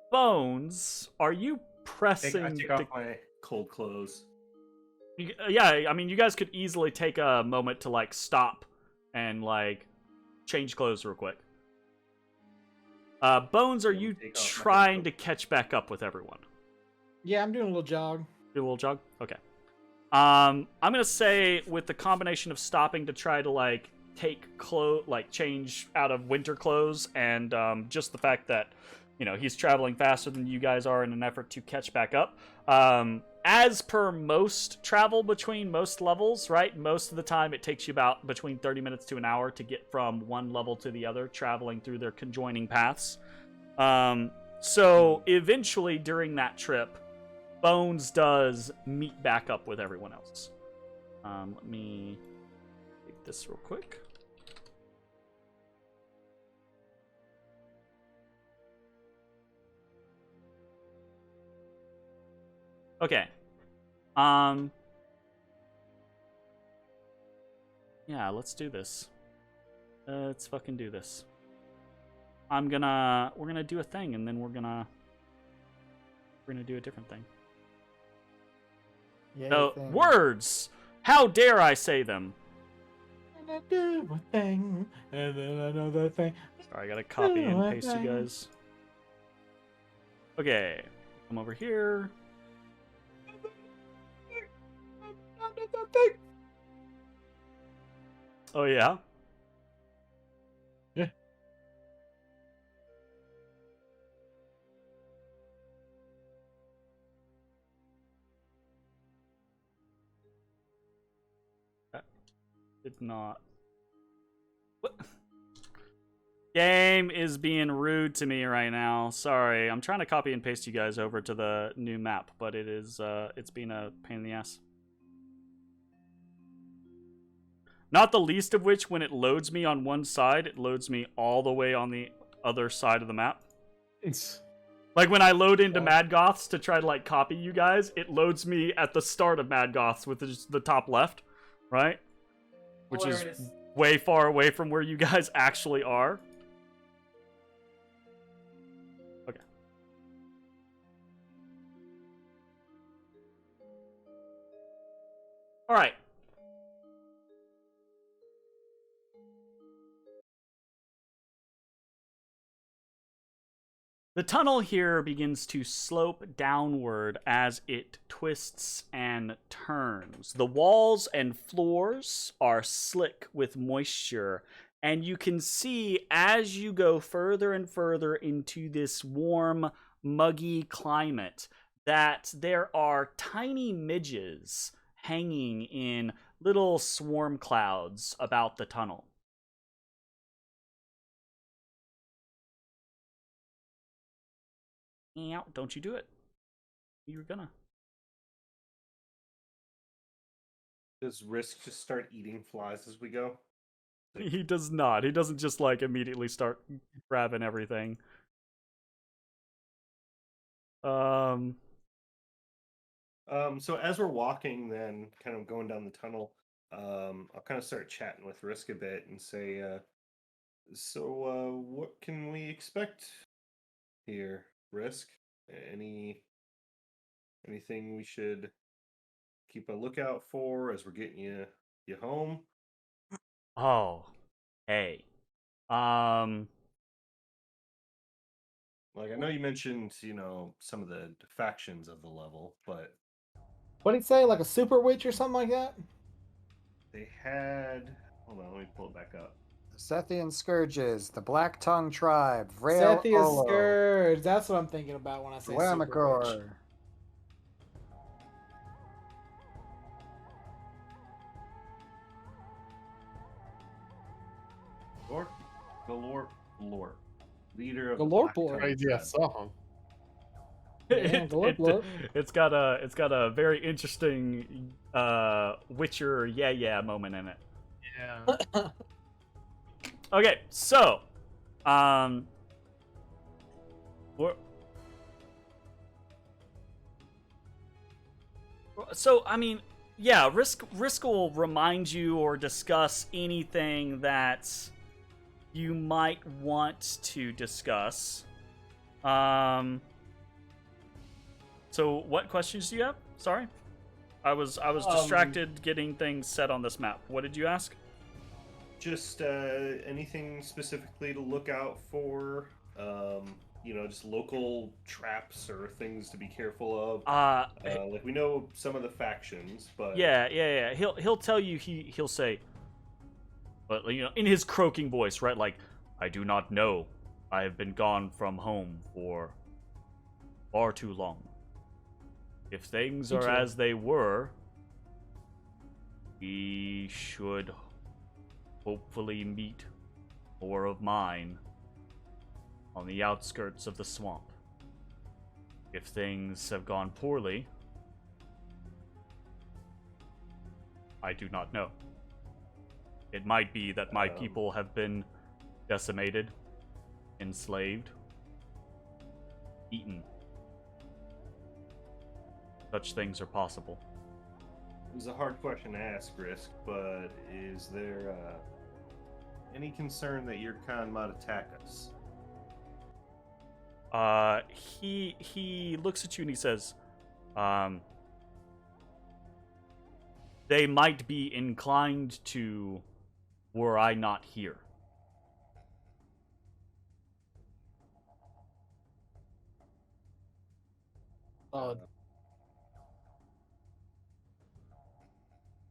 Bones, are you pressing? I take off my cold clothes. Yeah, I mean, you guys could easily take a moment to like stop and like change clothes real quick. Bones, are you Take off my trying coat. to catch back up with everyone? Yeah, I'm doing a little jog. Do a little jog? Okay. I'm gonna say with the combination of stopping to try to like take change out of winter clothes and just the fact that, you know, he's traveling faster than you guys are in an effort to catch back up. As per most travel between most levels, right? Most of the time it takes you about between 30 minutes to an hour to get from one level to the other, traveling through their conjoining paths. So eventually during that trip, Bones does meet back up with everyone else. Let me take this real quick. Okay. Yeah, let's do this. Let's fucking do this. We're gonna do a thing, and then we're gonna do a different thing. Yay, So, thing. words! How dare I say them? And I do a thing, and then another thing. Sorry, I gotta copy and Oh, paste you okay. guys. Okay, come over here. Oh, yeah? Yeah. That did not. What? Game is being rude to me right now. Sorry, I'm trying to copy and paste you guys over to the new map, but it is it's being a pain in the ass. Not the least of which, when it loads me on one side, it loads me all the way on the other side of the map. It's Like when I load into Mad Goths to try to like copy you guys, it loads me at the start of Mad Goths with just the top left, right? Which Hilarious. is way far away from where you guys actually are. Okay. All right. The tunnel here begins to slope downward as it twists and turns. The walls and floors are slick with moisture, and you can see as you go further and further into this warm, muggy climate that there are tiny midges hanging in little swarm clouds about the tunnel. Don't you do it. You were gonna. Does Risk just start eating flies as we go? He does not. He doesn't just like immediately start grabbing everything. So as we're walking, then kind of going down the tunnel, I'll kind of start chatting with Risk a bit and say, what can we expect here, Risk? Anything we should keep a lookout for as we're getting you home? Oh, hey. Like, I know you mentioned, some of the factions of the level, but What did he say? Like a super witch or something like that? they had. Hold on, let me pull it back up. The Sethian Scourges, the Black Tongue Tribe, Vrail Sethia's Olo, Scourge. That's what I'm thinking about when I say super witch. Dwemakor. Galore. Leader of Galore the Black Blore. Tongue Crazy Tribe. song. It's got a very interesting Witcher yeah moment in it. Yeah. Okay, so I mean, yeah, Risk will remind you or discuss anything that you might want to discuss. So what questions do you have? Sorry. I was distracted getting things set on this map. What did you ask? Just anything specifically to look out for? Just local traps or things to be careful of. Like we know some of the factions, but yeah. He'll tell you. He'll say, but in his croaking voice, right? Like, I do not know. I have been gone from home for far too long. If things are as they were, we should hopefully meet more of mine on the outskirts of the swamp. If things have gone poorly, I do not know. It might be that my people have been decimated, enslaved, eaten. Such things are possible. it was a hard question to ask, Risk, but is there any concern that your Khan might attack us? He looks at you and he says, they might be inclined to were I not here.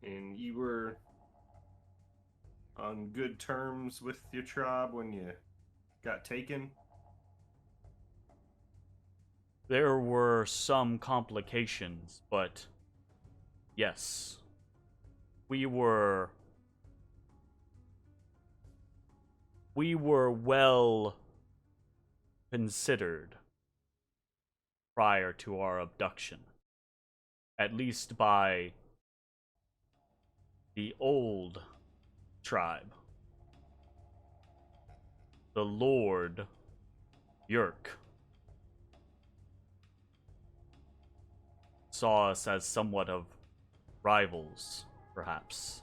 And you were on good terms with your tribe when you got taken? There were some complications, but yes, we were well considered prior to our abduction, at least by the old tribe, the Lord Yerk. Saw us as somewhat of rivals, perhaps.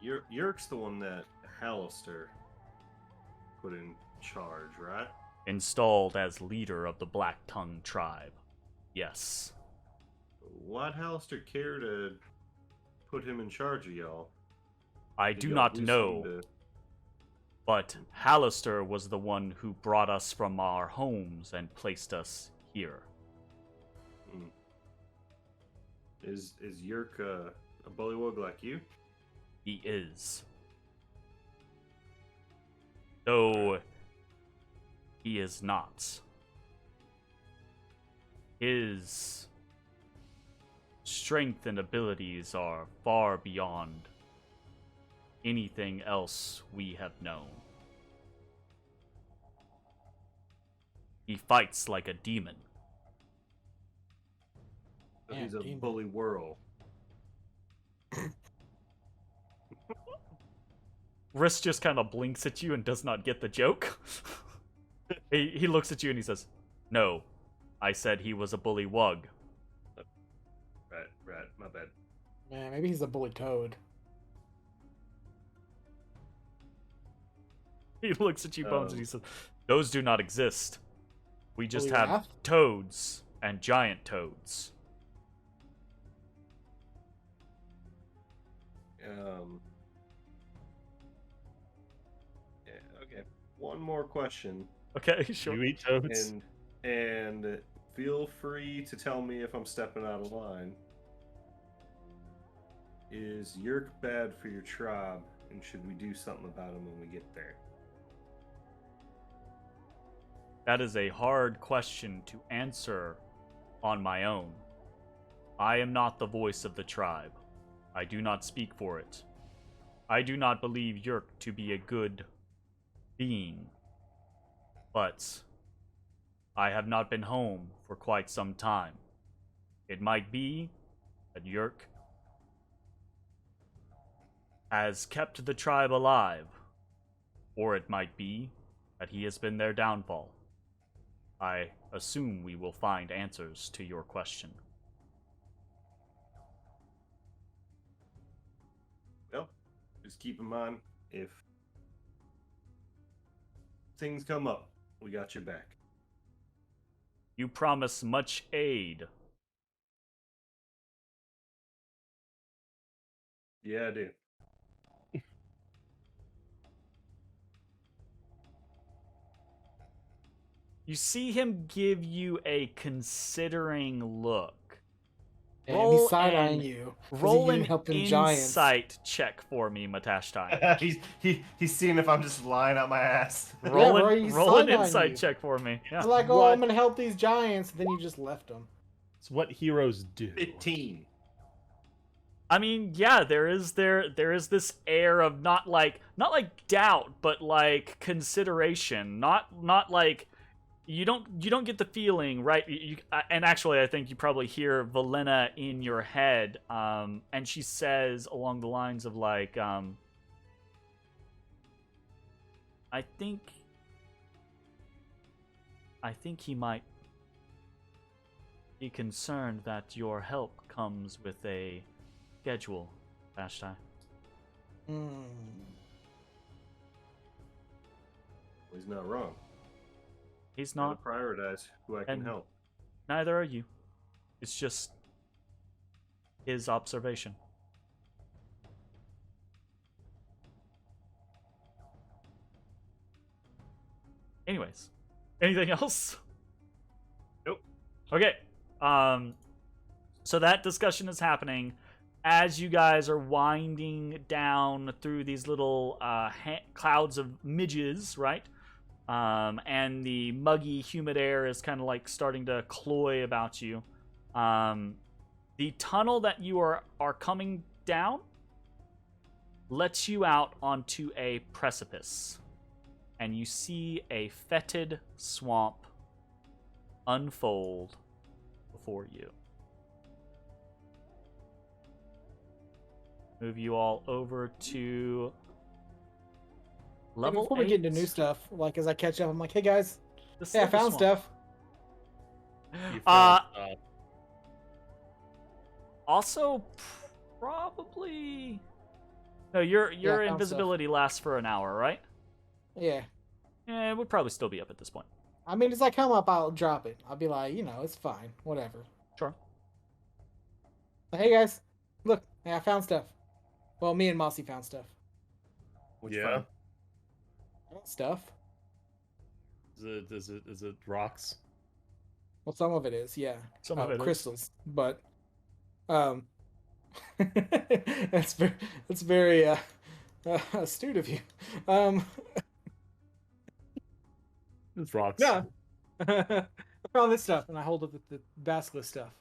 Yerk's the one that Halaster put in charge, right? Installed as leader of the Black Tongue tribe. Yes. Why'd Halaster care to put him in charge of y'all? I Did do y'all not do know, something to- but Halaster was the one who brought us from our homes and placed us here. Is Yerk a bullywug like you? He is. Though he is not. His strength and abilities are far beyond anything else we have known. He fights like a demon. So Yeah, he's a demon. bully whirl. Riss just kind of blinks at you and does not get the joke. he looks at you and he says, "No, I said he was a bully wug." Right, my bad. Man, maybe he's a bully toad. He looks at you, Bones, and he says, "Those do not exist. We just Bully have wrath? toads and giant toads." Yeah, okay. One more question, Okay, sure. You eat toads. and feel free to tell me if I'm stepping out of line. Is Yerk bad for your tribe, and should we do something about him when we get there? That is a hard question to answer on my own. I am not the voice of the tribe. I do not speak for it. I do not believe Yerk to be a good being. But I have not been home for quite some time. It might be that Yerk has kept the tribe alive, or it might be that he has been their downfall. I assume we will find answers to your question. Well, just keep in mind, if things come up, we got your back. You promise much aid. Yeah, I do. You see him give you a considering look. And Roll he's side-eyeing an- you. 'cause Roll you an didn't help them giants. insight check for me, Matashtai. he's seeing if I'm just lying out my ass. Roll, bro, an, he's roll an side-eyeing insight you. check for me. Yeah. He's like, oh, What? I'm gonna help these giants, and then you just left them. It's what heroes do. 15. I mean, yeah, there is this air of not like doubt, but like consideration. Not like you don't get the feeling, right? And actually, I think you probably hear Valena in your head, and she says along the lines of like, I think he might be concerned that your help comes with a schedule, Matashtai. He's not wrong. He's Gotta not. prioritize who I can And- help. Neither are you. It's just his observation. Anyways, anything else? Nope. Okay. So that discussion is happening as you guys are winding down through these little clouds of midges, right? And the muggy, humid air is kind of like starting to cloy about you. The tunnel that you are coming down lets you out onto a precipice, and you see a fetid swamp unfold before you. Move you all over to level Before we get into 8. new stuff, like as I catch up, I'm like, hey guys, The hey, I Silver found Swamp. stuff. You Uh, found, Also, probably No, your I found invisibility lasts for an hour, right? Yeah. Yeah, it would probably still be up at this point. I mean, as I come up, I'll drop it. I'll be like, it's fine. Whatever. Sure. But hey, guys. Look. I found stuff. Well, me and Mossy found stuff. Which Yeah. fun. I found stuff. Is it rocks? Well, some of it is, yeah. Some of it is. crystals, but that's very astute of you. It's rocks. Yeah. I found this stuff, and I hold up the basilisk stuff.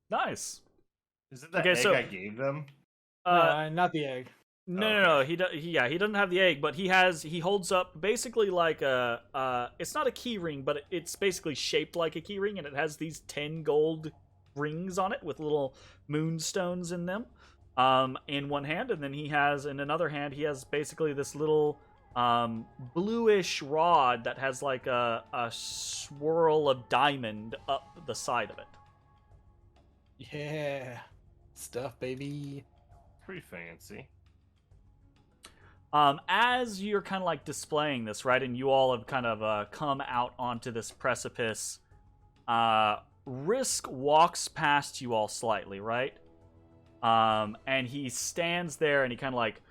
Nice. Is it that Okay, egg so- I gave them? Not the egg. No. He doesn't have the egg, but he holds up basically like it's not a key ring, but it's basically shaped like a key ring, and it has these 10 gold rings on it with little moonstones in them. In one hand, and then in another hand he has basically this little bluish rod that has like a swirl of diamond up the side of it. Yeah. Stuff, baby. Pretty fancy. As you're kind of like displaying this, right, and you all have kind of come out onto this precipice, Risk walks past you all slightly, right? And he stands there and he kind of like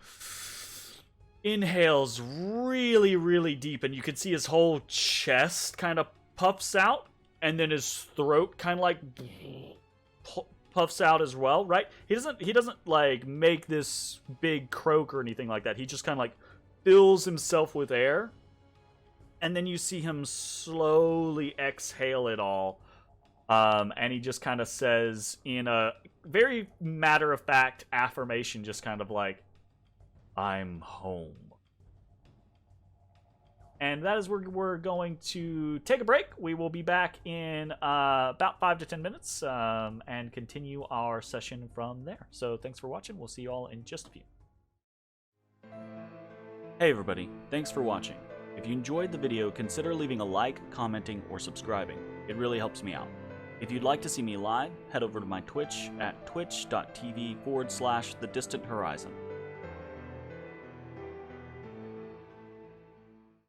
inhales really, really deep, and you can see his whole chest kind of puffs out, and then his throat kind of like puffs out as well, right? He doesn't like make this big croak or anything like that. He just kind of like fills himself with air, and then you see him slowly exhale it all. And he just kind of says in a very matter-of-fact affirmation, just kind of like, I'm home. And that is where we're going to take a break. We will be back in about 5 to 10 minutes and continue our session from there. So thanks for watching. We'll see you all in just a few. Hey everybody, thanks for watching. If you enjoyed the video, consider leaving a like, commenting, or subscribing. It really helps me out. If you'd like to see me live, head over to my Twitch at twitch.tv/thedistanthorizon.